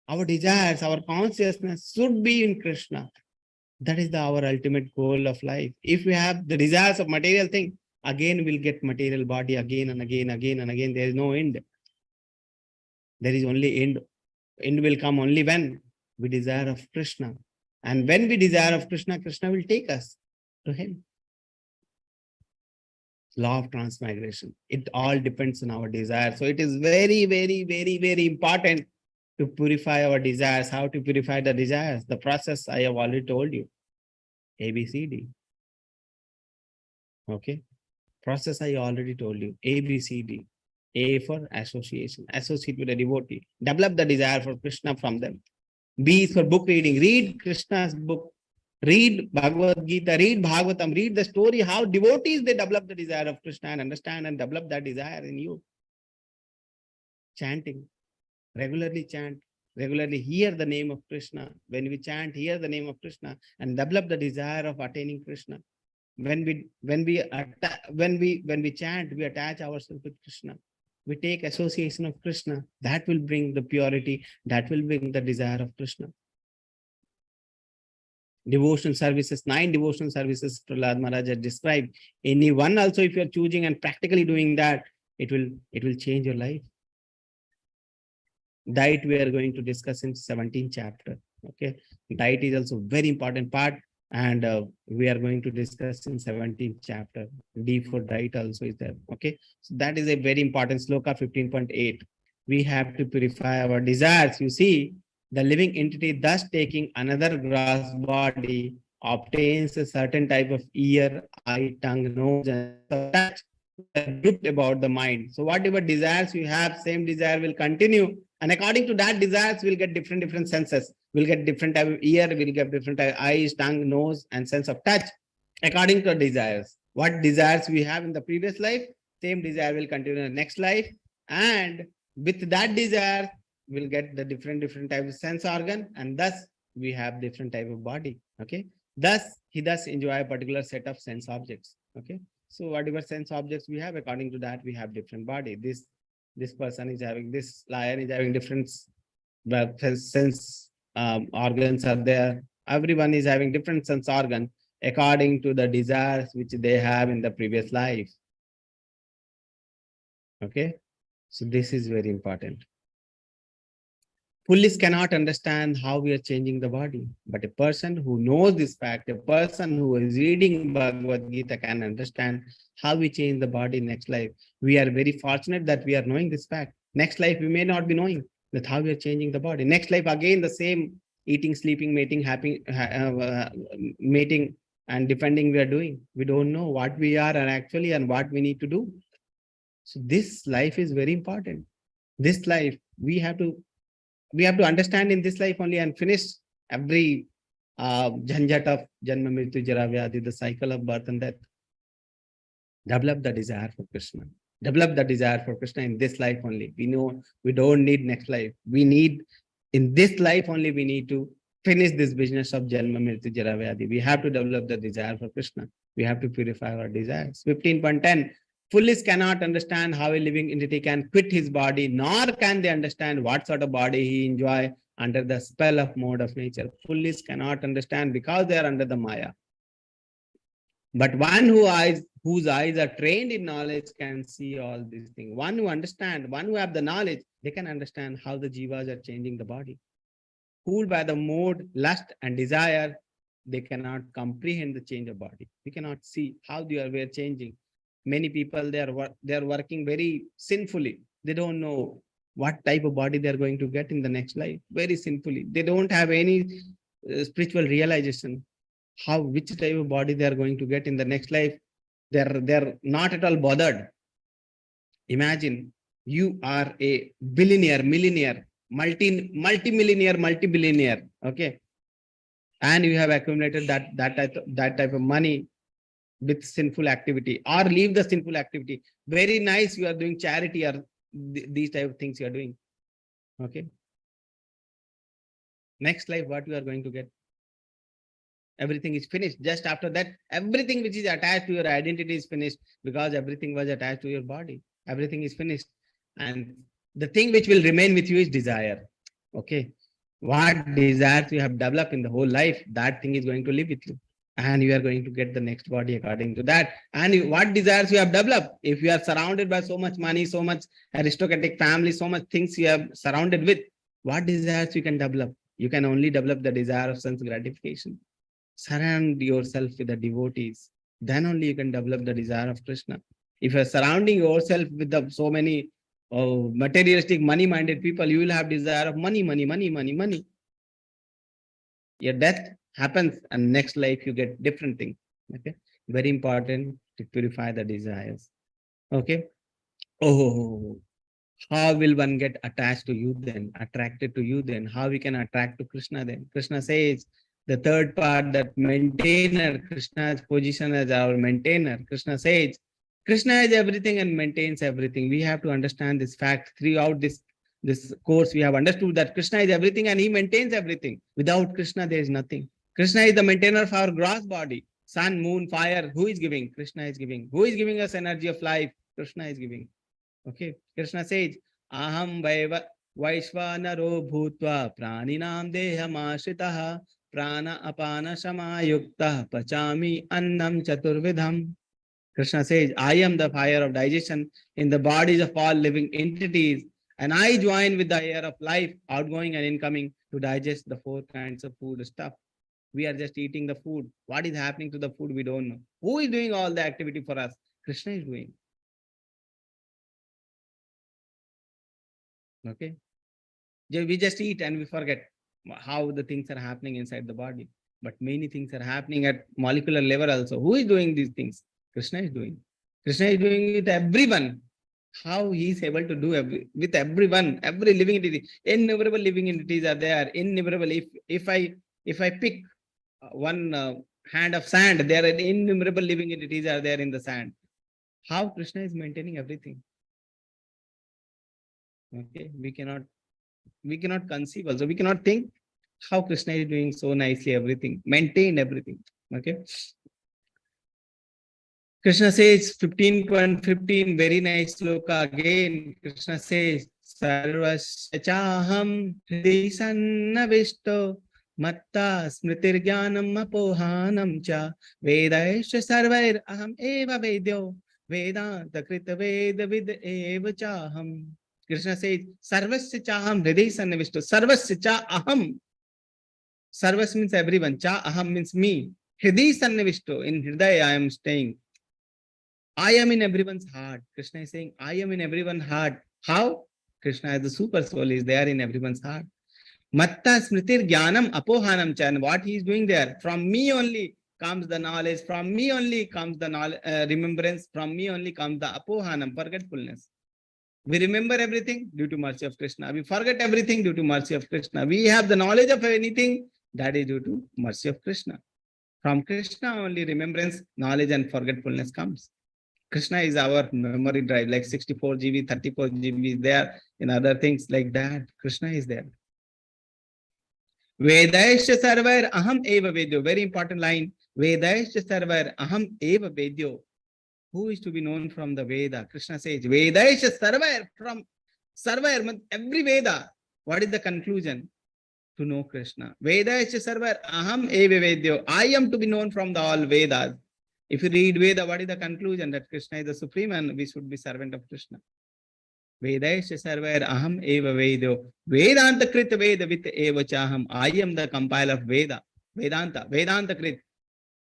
Our desires, our consciousness should be in Krishna. That is our ultimate goal of life. If we have the desires of material thing, again we'll get material body again and again. There is no end. There is only end. End will come only when we desire of Krishna. And when we desire of Krishna, Krishna will take us to him. Law of transmigration. It all depends on our desire. So it is very, very, very, very important to purify our desires. How to purify the desires? The process I have already told you. A, B, C, D. Okay. Process I already told you. A, B, C, D. A for association. Associate with a devotee. Develop the desire for Krishna from them. B is for book reading. Read Krishna's book. Read Bhagavad Gita. Read Bhagavatam. Read the story how devotees they develop the desire of Krishna and understand and develop that desire in you. Chanting. Regularly chant. Regularly hear the name of Krishna. When we chant, hear the name of Krishna and develop the desire of attaining Krishna. When we chant, we attach ourselves with Krishna. We take association of Krishna. That will bring the purity. That will bring the desire of Krishna. Devotion services, 9 devotion services Prahlad Maharaj had described. Any one also, if you are choosing and practically doing that, it will change your life. Diet we are going to discuss in 17th chapter. Okay, diet is also very important part, and we are going to discuss in 17th chapter. D for diet also is there. Okay, so that is a very important sloka 15.8. We have to purify our desires. You see, the living entity thus taking another gross body obtains a certain type of ear, eye, tongue, nose, and touch grouped about the mind. So whatever desires you have, same desire will continue. And according to that desires, we'll get different senses. We'll get different type of ear, we'll get different type of eyes, tongue, nose, and sense of touch. According to desires. What desires we have in the previous life, same desire will continue in the next life. And with that desire, we'll get the different type of sense organ, and thus we have different type of body. Okay. Thus, he enjoy a particular set of sense objects. Okay. So whatever sense objects we have, according to that, we have different body. This person is having, this lion is having different sense organs are there. Everyone is having different sense organ according to the desires which they have in the previous life. Okay. So this is very important. Foolish cannot understand how we are changing the body, but a person who knows this fact, a person who is reading Bhagavad Gita can understand how we change the body next life. We are very fortunate that we are knowing this fact. Next life, we may not be knowing that how we are changing the body. Next life, again, the same eating, sleeping, mating, mating and defending we are doing. We don't know what we are and what we need to do. So this life is very important. This life, we have to understand in this life only and finish every janjat of janma mrityu jara vyadhi, the cycle of birth and death. Develop the desire for Krishna. Develop the desire for Krishna in this life only. We know we don't need next life. We need in this life only. We need to finish this business of janma mrityu jara vyadhi. We have to develop the desire for Krishna. We have to purify our desires. 15.10. Foolish cannot understand how a living entity can quit his body, nor can they understand what sort of body he enjoy under the spell of mode of nature. Foolish cannot understand because they are under the Maya. But one whose eyes are trained in knowledge can see all these things. One who understands, one who have the knowledge, they can understand how the jivas are changing the body. Fooled by the mode, lust, and desire, they cannot comprehend the change of body. We cannot see how they are changing. Many people, they are working very sinfully. They don't know what type of body they are going to get in the next life. Very sinfully. They don't have any spiritual realization which type of body they are going to get in the next life. They're not at all bothered. Imagine You are a billionaire, millionaire, multi-millionaire, multi-billionaire. Okay. And you have accumulated that type of money with sinful activity, or leave the sinful activity. Very nice, you are doing charity or these type of things you are doing. Okay. Next life, what you are going to get? Everything is finished. Just after that, everything which is attached to your identity is finished, because everything was attached to your body. Everything is finished. And the thing which will remain with you is desire. Okay. What desires you have developed in the whole life, that thing is going to live with you. And you are going to get the next body according to that. And what desires you have developed, if you are surrounded by so much money, so much aristocratic family, so much things you have surrounded with, what desires you can develop? You can only develop the desire of sense gratification. Surround yourself with the devotees, then only you can develop the desire of Krishna. If you're surrounding yourself with so many materialistic, money-minded people, you will have desire of money, money, money, money, money. Your death happens, and next life you get different thing. Okay, very important to purify the desires. Okay. Oh, how will one get attached to you then, attracted to you then? How we can attract to Krishna then? Krishna says, the third part, that maintainer, Krishna's position as our maintainer. Krishna says, Krishna is everything and maintains everything. We have to understand this fact. Throughout this course, we have understood that Krishna is everything and he maintains everything. Without Krishna, there is nothing. Krishna is the maintainer of our gross body. Sun, moon, fire, who is giving? Krishna is giving. Who is giving us energy of life? Krishna is giving. Okay, Krishna says, Aham Vaishvanaro Bhutva Praninam Dehamashitaha Prana Apana Samayukta Pachami Annam Chaturvidham. Krishna says, I am the fire of digestion in the bodies of all living entities, and I join with the air of life, outgoing and incoming, to digest the 4 kinds of food stuff. We are just eating the food. What is happening to the food, we don't know. Who is doing all the activity for us? Krishna is doing. Okay. We just eat and we forget how the things are happening inside the body. But many things are happening at molecular level also. Who is doing these things? Krishna is doing. Krishna is doing with everyone. How he is able to do with everyone, every living entity. Innumerable living entities are there. Innumerable. If I pick one hand of sand, there are innumerable living entities are there in the sand. How Krishna is maintaining everything? Okay, we cannot conceive also. We cannot think how Krishna is doing so nicely everything, maintain everything. Okay. Krishna says 15.15, very nice sloka again. Krishna says, Sarvasya chaham hri sannavisto matta smritir jnanam apohanam cha vedaisya sarvair aham eva vedyo vedanta krita veda vid eva chaham. Krishna says, Sarvasya chaham hridai sannavisto. Sarvasya cha aham. Sarvas means everyone. Cha aham means me. Hridai sannavisto. In hridaya I am staying. I am in everyone's heart. Krishna is saying, I am in everyone's heart. How? Krishna as the super soul is there in everyone's heart. Matta smritir jnanam apohanam cha. And what he is doing there? From me only comes the knowledge. From me only comes the knowledge, remembrance. From me only comes the apohanam, forgetfulness. We remember everything due to mercy of Krishna. We forget everything due to mercy of Krishna. We have the knowledge of anything, that is due to mercy of Krishna. From Krishna only remembrance, knowledge and forgetfulness comes. Krishna is our memory drive, like 64 GB, 34 GB is there, in other things like that. Krishna is there. Vedaisya sarvair aham eva vedyo. Very important line. Vedaisya sarvair aham eva vedyo. Who is to be known from the Veda? Krishna says, Vedaisya sarvair, from sarvair, every Veda. What is the conclusion? To know Krishna. Vedaisya sarvair aham eva vedyo. I am to be known from the all Vedas. If you read Veda, what is the conclusion? That Krishna is the supreme and we should be servant of Krishna. Vedaisya sarvair aham eva vedyo. Vedanta krit veda with eva chaham. I am the compiler of Veda. Vedanta. Vedanta krit.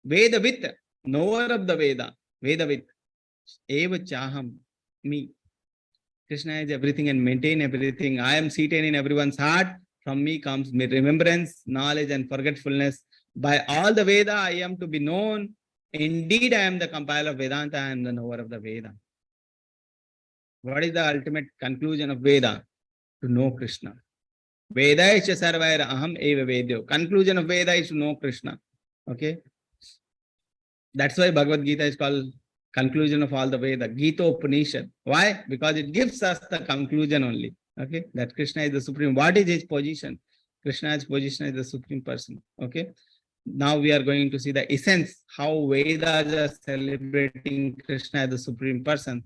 Veda with. Knower of the Veda. Veda with. Eva chaham. Me. Krishna is everything and maintain everything. I am seated in everyone's heart. From me comes remembrance, knowledge and forgetfulness. By all the Veda, I am to be known. Indeed, I am the compiler of Vedanta. I am the knower of the Veda. What is the ultimate conclusion of Veda? To know Krishna. Veda isha sarvaira aham eva vedyo. Conclusion of Veda is to know Krishna. Okay. That's why Bhagavad Gita is called conclusion of all the Veda, Gita Upanishad. Why? Because it gives us the conclusion only. Okay, that Krishna is the supreme. What is his position? Krishna's position is the supreme person. Okay. Now we are going to see the essence, how Vedas are celebrating Krishna as the supreme person.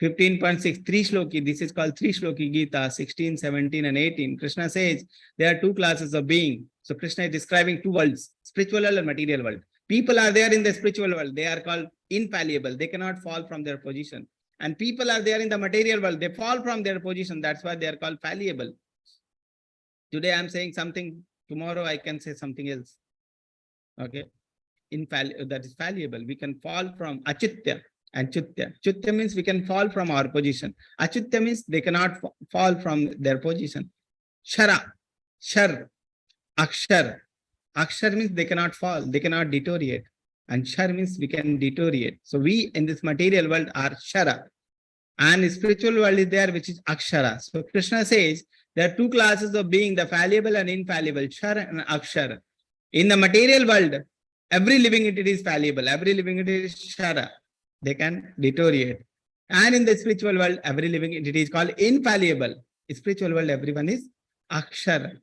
15.6, 3 shloki. This is called 3 shloki Gita, 16, 17, and 18. Krishna says there are two classes of being. So Krishna is describing two worlds, spiritual world and material world. People are there in the spiritual world. They are called infallible. They cannot fall from their position. And people are there in the material world. They fall from their position. That's why they are called fallible. Today I'm saying something. Tomorrow I can say something else. Okay. That is fallible. We can fall from achitya and chutya. Chutya means we can fall from our position. Achitya means they cannot fall from their position. Shara, shar, akshar. Akshar means they cannot fall, they cannot deteriorate. And shar means we can deteriorate. So we in this material world are shara. And the spiritual world is there, which is akshara. So Krishna says there are two classes of being, the fallible and infallible, shar and akshara. In the material world, every living entity is fallible, every living entity is shara. They can deteriorate. And in the spiritual world, every living entity is called infallible. In spiritual world, everyone is akshara.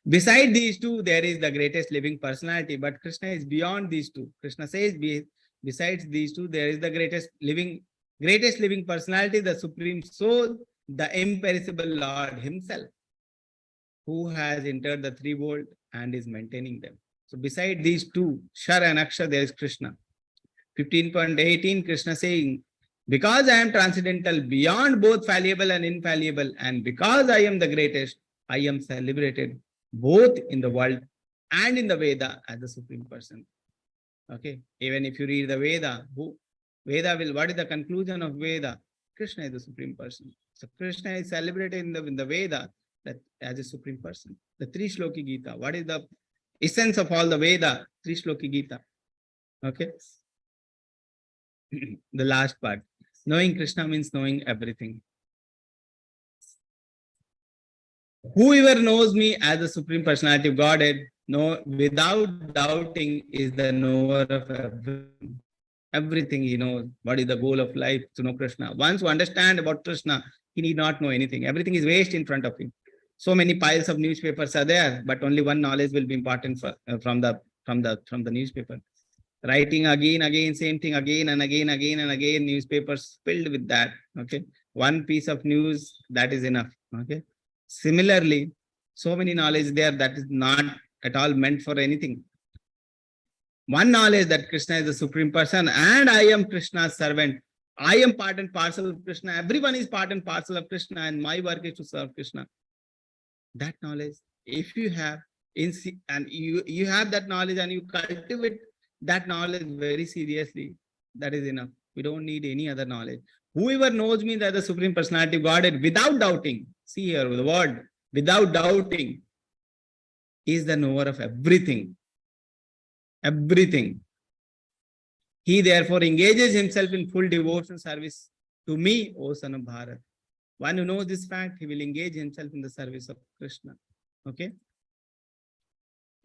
Beside these two, there is the greatest living personality, but Krishna is beyond these two. Krishna says, besides these two, there is the greatest living personality, the supreme soul, the imperishable Lord himself, who has entered the three worlds and is maintaining them. So beside these two, Shar and Akshar, there is Krishna. 15.18, Krishna saying, because I am transcendental beyond both fallible and infallible, and because I am the greatest, I am celebrated both in the world and in the Veda as the supreme person. Okay. Even if you read the Veda, what is the conclusion of Veda? Krishna is the supreme person. So Krishna is celebrated in the Veda that as a supreme person. The 3 shloki Gita. What is the essence of all the Veda? 3 shloki Gita. Okay. The last part. Knowing Krishna means knowing everything. Whoever knows me as the supreme personality of Godhead, without doubting, is the knower of everything. Everything he knows. What is the goal of life? To know Krishna. Once you understand about Krishna, he need not know anything. Everything is waste in front of him. So many piles of newspapers are there, but only one knowledge will be important from the newspaper. Writing again, same thing again and again, newspapers filled with that. Okay. One piece of news, that is enough. Okay. Similarly, so many knowledge there that is not at all meant for anything. One knowledge that Krishna is the supreme person and I am Krishna's servant. I am part and parcel of Krishna. Everyone is part and parcel of Krishna and my work is to serve Krishna. That knowledge, if you have, and you have that knowledge and you cultivate that knowledge very seriously, that is enough. We don't need any other knowledge. Whoever knows me as the supreme personality of Godhead without doubting, see here the word, without doubting, is the knower of everything. Everything. He therefore engages himself in full devotional service to me, O son of Bharat. One who knows this fact, he will engage himself in the service of Krishna. Okay.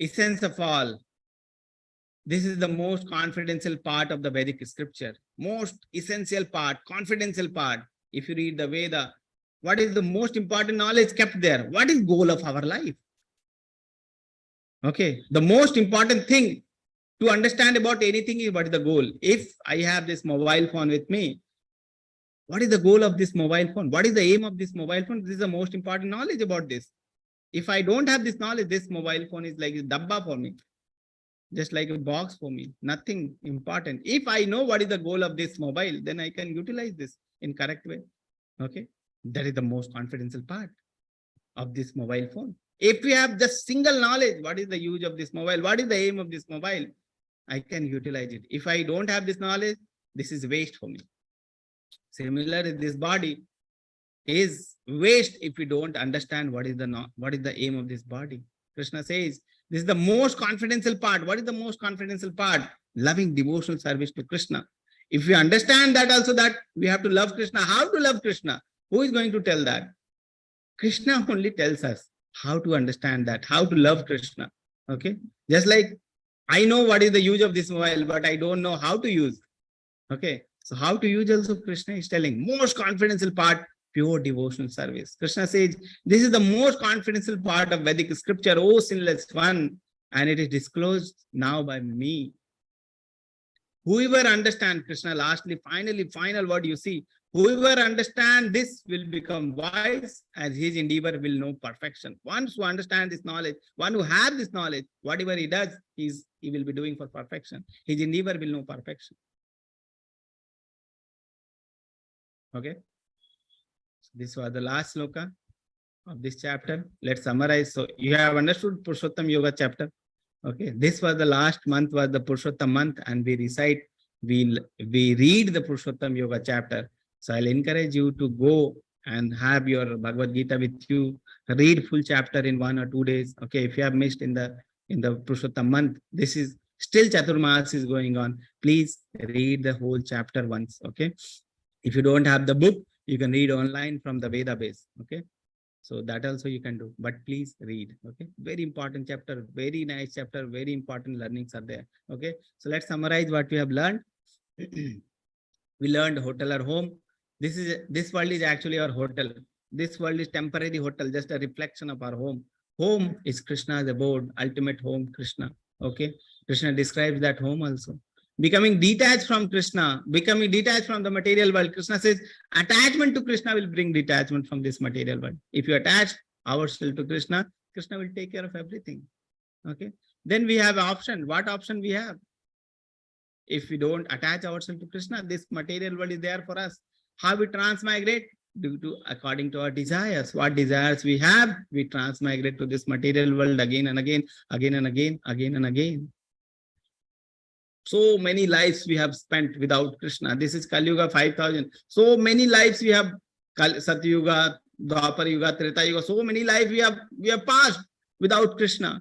Essence of all. This is the most confidential part of the Vedic scripture. Most essential part, confidential part. If you read the Veda, what is the most important knowledge kept there? What is goal of our life? Okay. The most important thing to understand about anything is what is the goal. If I have this mobile phone with me, what is the goal of this mobile phone? What is the aim of this mobile phone? This is the most important knowledge about this. If I don't have this knowledge, this mobile phone is like a dabba for me. Just like a box for me, nothing important. If I know what is the goal of this mobile, then I can utilize this in correct way. Okay. That is the most confidential part of this mobile phone. If we have just single knowledge, what is the use of this mobile? What is the aim of this mobile? I can utilize it. If I don't have this knowledge, this is waste for me. Similarly, this body is waste if we don't understand what is the aim of this body. Krishna says, this is the most confidential part. What is the most confidential part? Loving devotional service to Krishna. If we understand that also, that we have to love Krishna, how to love Krishna? Who is going to tell that? Krishna only tells us how to understand that, how to love Krishna. Okay. Just like I know what is the use of this mobile, but I don't know how to use. Okay. So how to use also Krishna is telling. Most confidential part, pure devotional service. Krishna says, this is the most confidential part of Vedic scripture, O sinless one, and it is disclosed now by me. Whoever understands Krishna, lastly, final word you see, whoever understands this will become wise, as his endeavor will know perfection. Once who understand this knowledge, one who has this knowledge, whatever he does, he will be doing for perfection. His endeavor will know perfection. Okay. So this was the last sloka of this chapter. Let's summarize. So you have understood Purushottam Yoga chapter. Okay. This was the last month, was the Purushottam month, and we recite, we read the Purushottam Yoga chapter. So I'll encourage you to go and have your Bhagavad Gita with you. Read full chapter in 1 or 2 days. Okay. If you have missed in the Purushottam month, this is still Chaturmas is going on. Please read the whole chapter once. Okay. If you don't have the book, you can read online from the Veda base. Okay. So that also you can do, but please read. Okay. Very important chapter, very nice chapter, very important learnings are there. Okay. So let's summarize what we have learned. We learned hotel or home. This world is actually our hotel. This world is temporary hotel, just a reflection of our home. Home is Krishna's abode, ultimate home, Krishna. Okay. Krishna describes that home also. Becoming detached from Krishna, becoming detached from the material world. Krishna says attachment to Krishna will bring detachment from this material world. If you attach ourselves to Krishna, Krishna will take care of everything. Okay. Then we have option. What option we have? If we don't attach ourselves to Krishna, this material world is there for us. How we transmigrate? Due to according to our desires. What desires we have, we transmigrate to this material world again and again, again and again, again and again. So many lives we have spent without Krishna. This is Kali Yuga 5000. So many lives we have, Satya Yuga, Dwapar Yuga, Treta Yuga. So many lives we have passed without Krishna.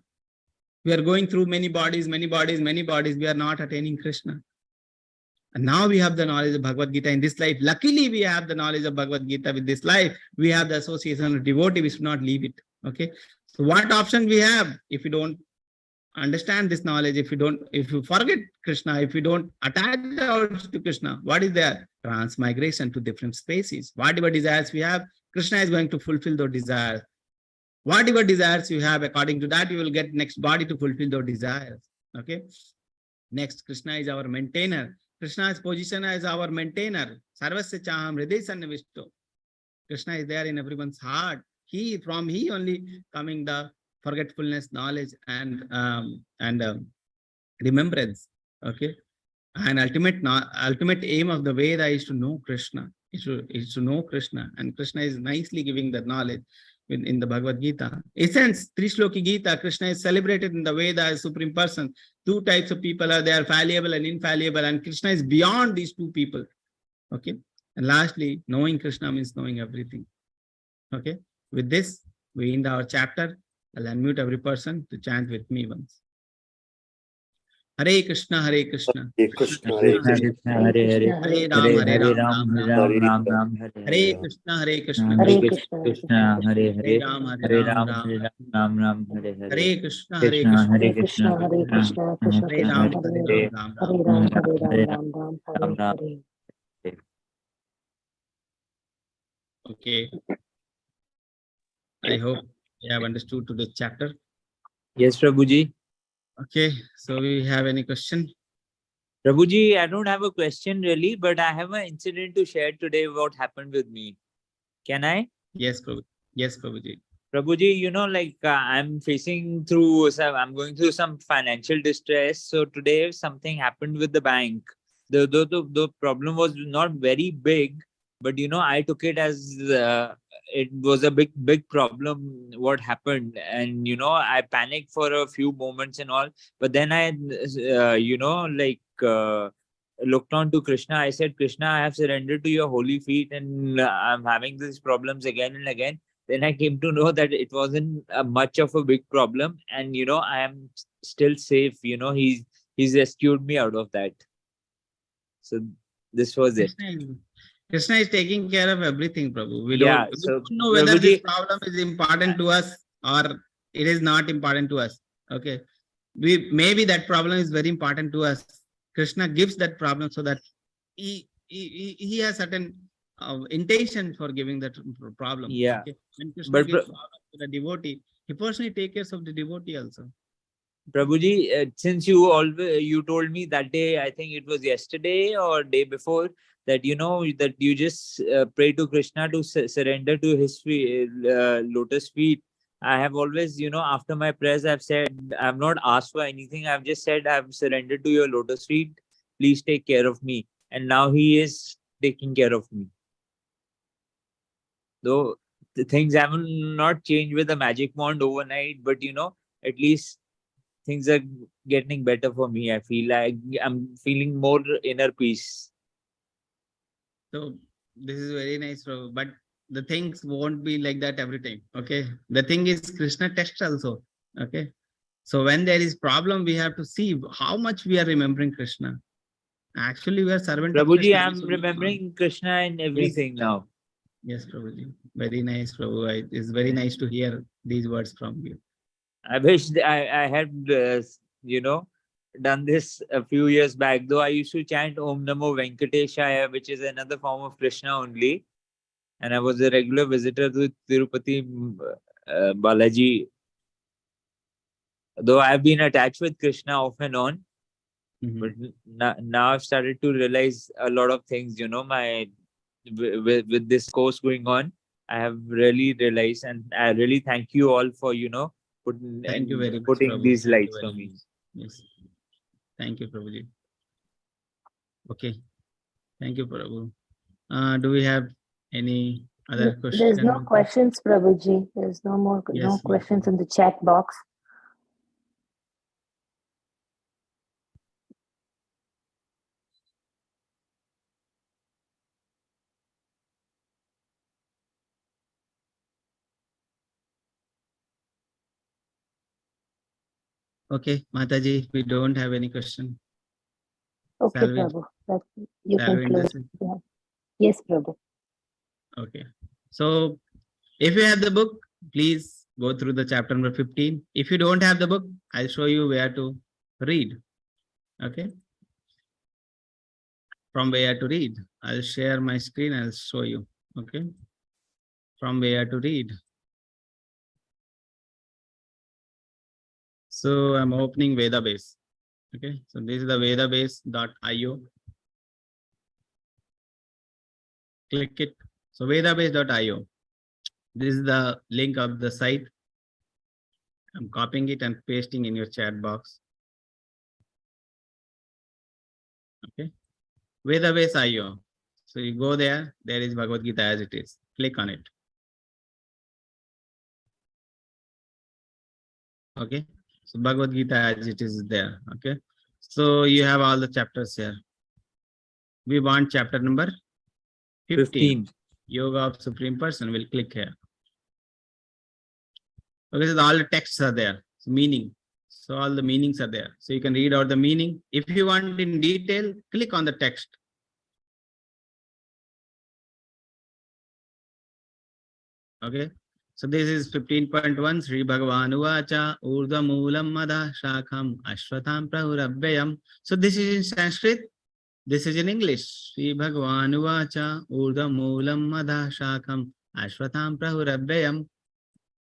We are going through many bodies. We are not attaining Krishna. And now we have the knowledge of Bhagavad Gita in this life. Luckily, we have the knowledge of Bhagavad Gita with this life. We have the association of devotee. We should not leave it. Okay. So what option we have if you don't understand this knowledge, if you forget Krishna, if you don't attach ourselves to Krishna, what is there? Transmigration to different species. Whatever desires we have, Krishna is going to fulfill those desires. Whatever desires you have, according to that, you will get next body to fulfill those desires. Okay. Next, Krishna is our maintainer. Krishna's position as our maintainer. Sarvasya chaham hriday sannavishto. Krishna is there in everyone's heart. From he only coming the forgetfulness, knowledge, and remembrance. Okay. And ultimate aim of the Veda is to know Krishna. Is to know Krishna. And Krishna is nicely giving that knowledge in the Bhagavad Gita. Essence, Trishloki Gita, Krishna is celebrated in the Veda as supreme person. Two types of people are there, fallible and infallible, and Krishna is beyond these two people. Okay. And lastly, knowing Krishna means knowing everything. Okay. With this, we end our chapter. I'll unmute every person to chant with me once. Hare Krishna, Hare Krishna. Hare Krishna, Hare Krishna, Hare Ram, Ram Ram. Hare Krishna, Hare Krishna. Hare Krishna, Hare Ram, Ram. Hare Krishna, Hare Krishna. Hare Krishna, Hare Krishna, Krishna Hare Krishna, Ram, Hare Ram. Hare Ram, Ram, Hare Hare. Okay. I hope you have understood today's chapter. Yes, Prabhuji. Okay. So we have any question? Prabhuji, I don't have a question really, but I have an incident to share today what happened with me. Can I? Yes, Prabhu. Yes, Prabhuji. Prabhuji, I'm going through some financial distress. So today something happened with the bank. The problem was not very big, but I took it as it was a big problem what happened, and I panicked for a few moments and all, but then I looked on to Krishna. I said, Krishna, I have surrendered to your holy feet, and I'm having these problems again and again. Then I came to know that it wasn't much of a big problem, and I am still safe. He's rescued me out of that. So This was it. Krishna is taking care of everything, Prabhu. We Yeah, don't so know whether this Prabhuji, problem is important to us or it is not important to us. Okay. Maybe that problem is very important to us. Krishna gives that problem so that he has certain intention for giving that problem. Yeah. Okay. When Krishna But gives problem to the devotee, he personally takes care of the devotee also. Prabhuji, since you told me that day, I think it was yesterday or day before, that that you just pray to Krishna to surrender to his lotus feet. I have always, after my prayers, I've said, I've not asked for anything. I've just said, I've surrendered to your lotus feet. Please take care of me. And now he is taking care of me. Though the things haven't not changed with a magic wand overnight, but at least things are getting better for me. I feel like I'm feeling more inner peace. So this is very nice, Prabhu. But the things won't be like that every time. Okay. The thing is Krishna tests also. Okay. So when there is problem, we have to see how much we are remembering Krishna. Actually, we are servant of Prabhuji, Krishna. I'm remembering Krishna in everything now. Yes, Prabhuji. Very nice, Prabhu. It's very nice to hear these words from you. I wish I had, done this a few years back. Though I used to chant Om Namo Venkateshaya, which is another form of Krishna only. And I was a regular visitor to Tirupati Balaji. Though I've been attached with Krishna off and on, but now I've started to realize a lot of things. With this course going on, I have really realized, and I really thank you all for Thank you very much, putting Prabhu. these Thank you lights very for me. much. Yes. Thank you, Prabhuji. Okay. Thank you, Prabhu. Do we have any other questions? There's no questions, Prabhuji. There's no questions in the chat box. Okay, Mataji, we don't have any question. Okay, Prabhu. You can close. Yeah. Yes, Prabhu. Okay. So if you have the book, please go through the chapter number 15. If you don't have the book, I'll show you where to read. Okay. From where to read. I'll share my screen. I'll show you. Okay. From where to read. So I'm opening Vedabase. Okay. So this is the vedabase.io. Click it. So vedabase.io. This is the link of the site. I'm copying it and pasting in your chat box. Okay. Vedabase.io. So you go there. There is Bhagavad Gita as it is. Click on it. Okay. So Bhagavad Gita as it is there. Okay. So you have all the chapters here. We want chapter number 15. Yoga of Supreme Person. We'll click here. Okay, so all the texts are there. So meaning. So all the meanings are there. So you can read out the meaning. If you want in detail, click on the text. Okay. So this is 15.1. Sri Bhagavan Uvacha Urdhva Moolam Madha Shakham Ashwatham Prahurabhyayam. So this is in Sanskrit. This is in English. Sri Bhagavan Uvacha Urdhva Moolam Madha Shakham Ashwatham Prahurabhyayam.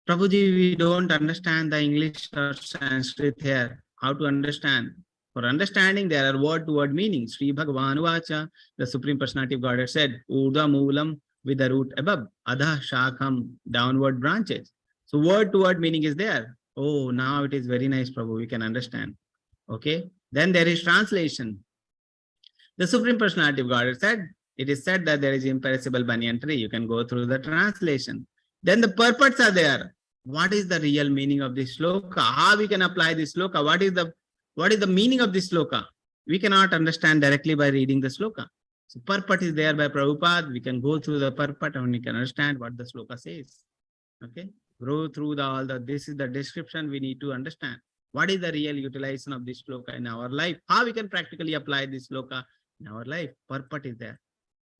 Prabhuji, we don't understand the English or Sanskrit here. How to understand? For understanding, there are word-to-word meanings. Sri Bhagavan Uvacha, the Supreme Personality of Godhead said, Urdhva Moolam, with the root above, Adha Shakham, downward branches. So word-to-word meaning is there. Oh, now it is very nice, Prabhu. We can understand. Okay. Then there is translation. The Supreme Personality of Godhead said, it is said that there is imperishable banyan tree. You can go through the translation. Then the purports are there. What is the real meaning of this sloka? How we can apply this sloka? What is the meaning of this sloka? We cannot understand directly by reading the sloka. So purport is there by Prabhupada. We can go through the purport and we can understand what the sloka says. Okay. Go through this is the description we need to understand. What is the real utilization of this sloka in our life? How we can practically apply this sloka in our life. Purport is there.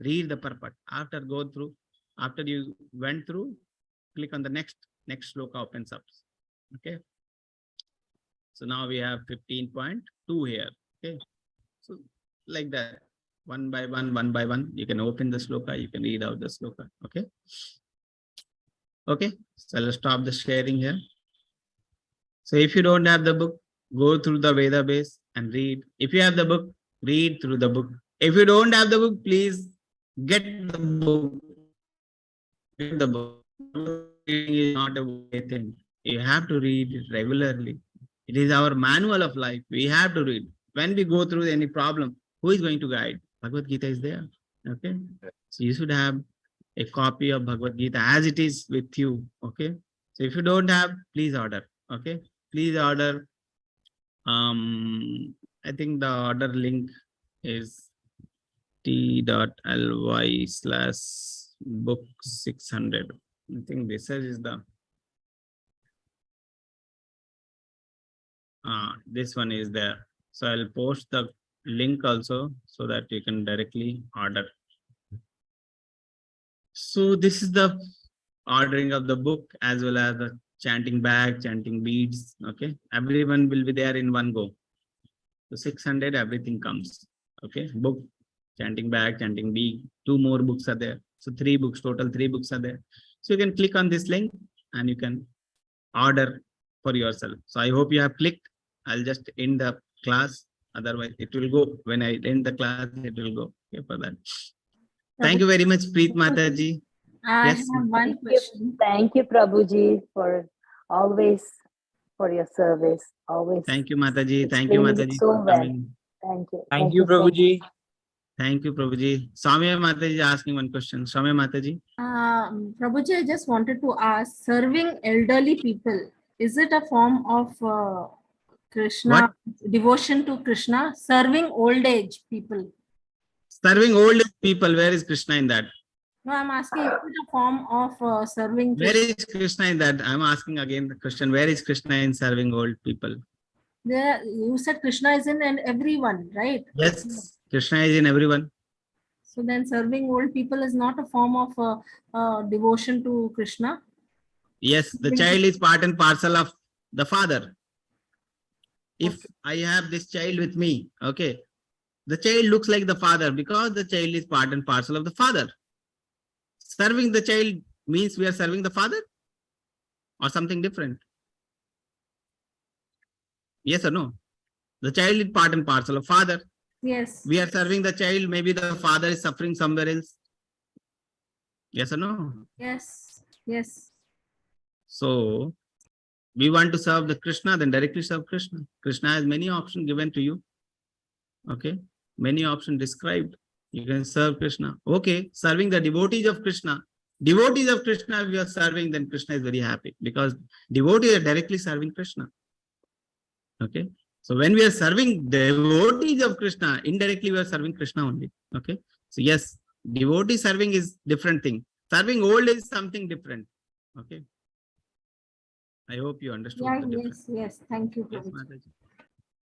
Read the purport. After you went through, click on the next sloka opens up. Okay. So now we have 15.2 here. Okay. So like that, one by one, you can open the sloka, you can read out the sloka. Okay. Okay. So I'll stop the sharing here. So if you don't have the book, go through the Veda base and read. If you have the book, read through the book. If you don't have the book, please get the book. Get the book. Reading is not a way thing. You have to read it regularly. It is our manual of life. We have to read. When we go through any problem, who is going to guide? Bhagavad Gita is there. Okay. So you should have a copy of Bhagavad Gita as it is with you. Okay. So if you don't have, please order. Okay. Please order. I think the order link is t.ly/book 600. I think this is the this one is there. So I'll post the link also so that you can directly order. So this is the ordering of the book as well as the chanting bag, chanting beads. Okay, everyone will be there in one go. So 600, everything comes. Okay, book, chanting bag, chanting bead. 2 more books are there. So 3 books, total 3 books are there. So you can click on this link and you can order for yourself. So I hope you have clicked. I'll just end the class. Otherwise, it will go. When I end the class, it will go. Okay, for that. Thank you very much, Preet Mataji. I Yes. have one question. Thank you, Prabhuji, for always for your service. Always. Thank you, Mataji. Thank you, explaining it Mataji. so for well. coming. Thank you. Thank you, so much. Prabhuji. Thank you, Prabhuji. Samya Mataji is asking one question. Samya Mataji. Prabhuji, I just wanted to ask, serving elderly people, is it a form of Krishna, devotion to Krishna? Serving old age people. Serving old people, where is Krishna in that? No, I'm asking, is it a form of serving Where Krishna? is Krishna in that? I'm asking again the question. Where is Krishna in serving old people? There, you said Krishna is in everyone, right? Yes, Krishna is in everyone. So then serving old people is not a form of devotion to Krishna? Yes, the child is part and parcel of the father. If Okay. I have this child with me, okay, the child looks like the father because the child is part and parcel of the father. Serving the child means we are serving the father or something different? Yes or no? The child is part and parcel of father. Yes. We are serving the child. Maybe the father is suffering somewhere else. Yes or no? Yes. Yes. So we want to serve the Krishna, then directly serve Krishna. Krishna has many options given to you. Okay. Many options described. You can serve Krishna. Okay. Serving the devotees of Krishna. Devotees of Krishna, if you are serving, then Krishna is very happy because devotees are directly serving Krishna. Okay. So when we are serving devotees of Krishna, indirectly we are serving Krishna only. Okay. So yes, devotee serving is different thing. Serving old is something different. Okay. I hope you understood Yeah, the difference. yes. Thank you, Yes, Prabhuji.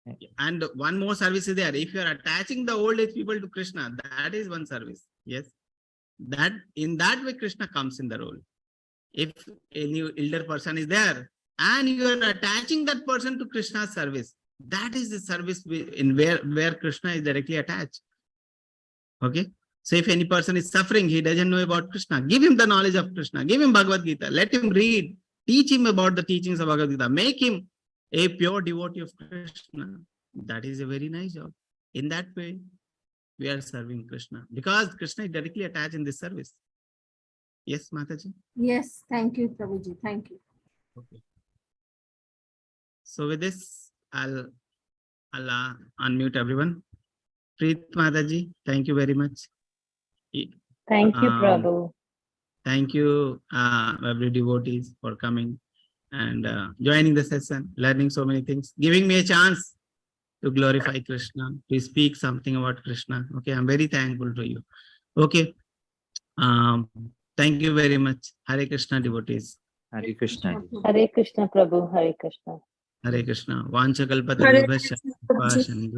Mataji. And one more service is there. If you are attaching the old age people to Krishna, that is one service. Yes. That in that way Krishna comes in the role. If a new elder person is there and you are attaching that person to Krishna's service, that is the service in where Krishna is directly attached. Okay. So if any person is suffering, he doesn't know about Krishna, give him the knowledge of Krishna, give him Bhagavad Gita, let him read, teach him about the teachings of Bhagavad Gita, make him a pure devotee of Krishna. That is a very nice job. In that way, we are serving Krishna because Krishna is directly attached in this service. Yes, Mataji? Yes, thank you, Prabhuji. Thank you. Okay. So with this, I'll unmute everyone. Preet Mataji, thank you very much. Thank you, Prabhu. Thank you, every devotees for coming and joining the session, learning so many things, giving me a chance to glorify Krishna, to speak something about Krishna. Okay, I'm very thankful to you. Okay, thank you very much. Hare Krishna devotees. Hare Krishna. Hare Krishna, Prabhu. Hare Krishna. Hare Krishna. Vancha Hare kalpatarubhasya Krishna, Prabhuji. kripasya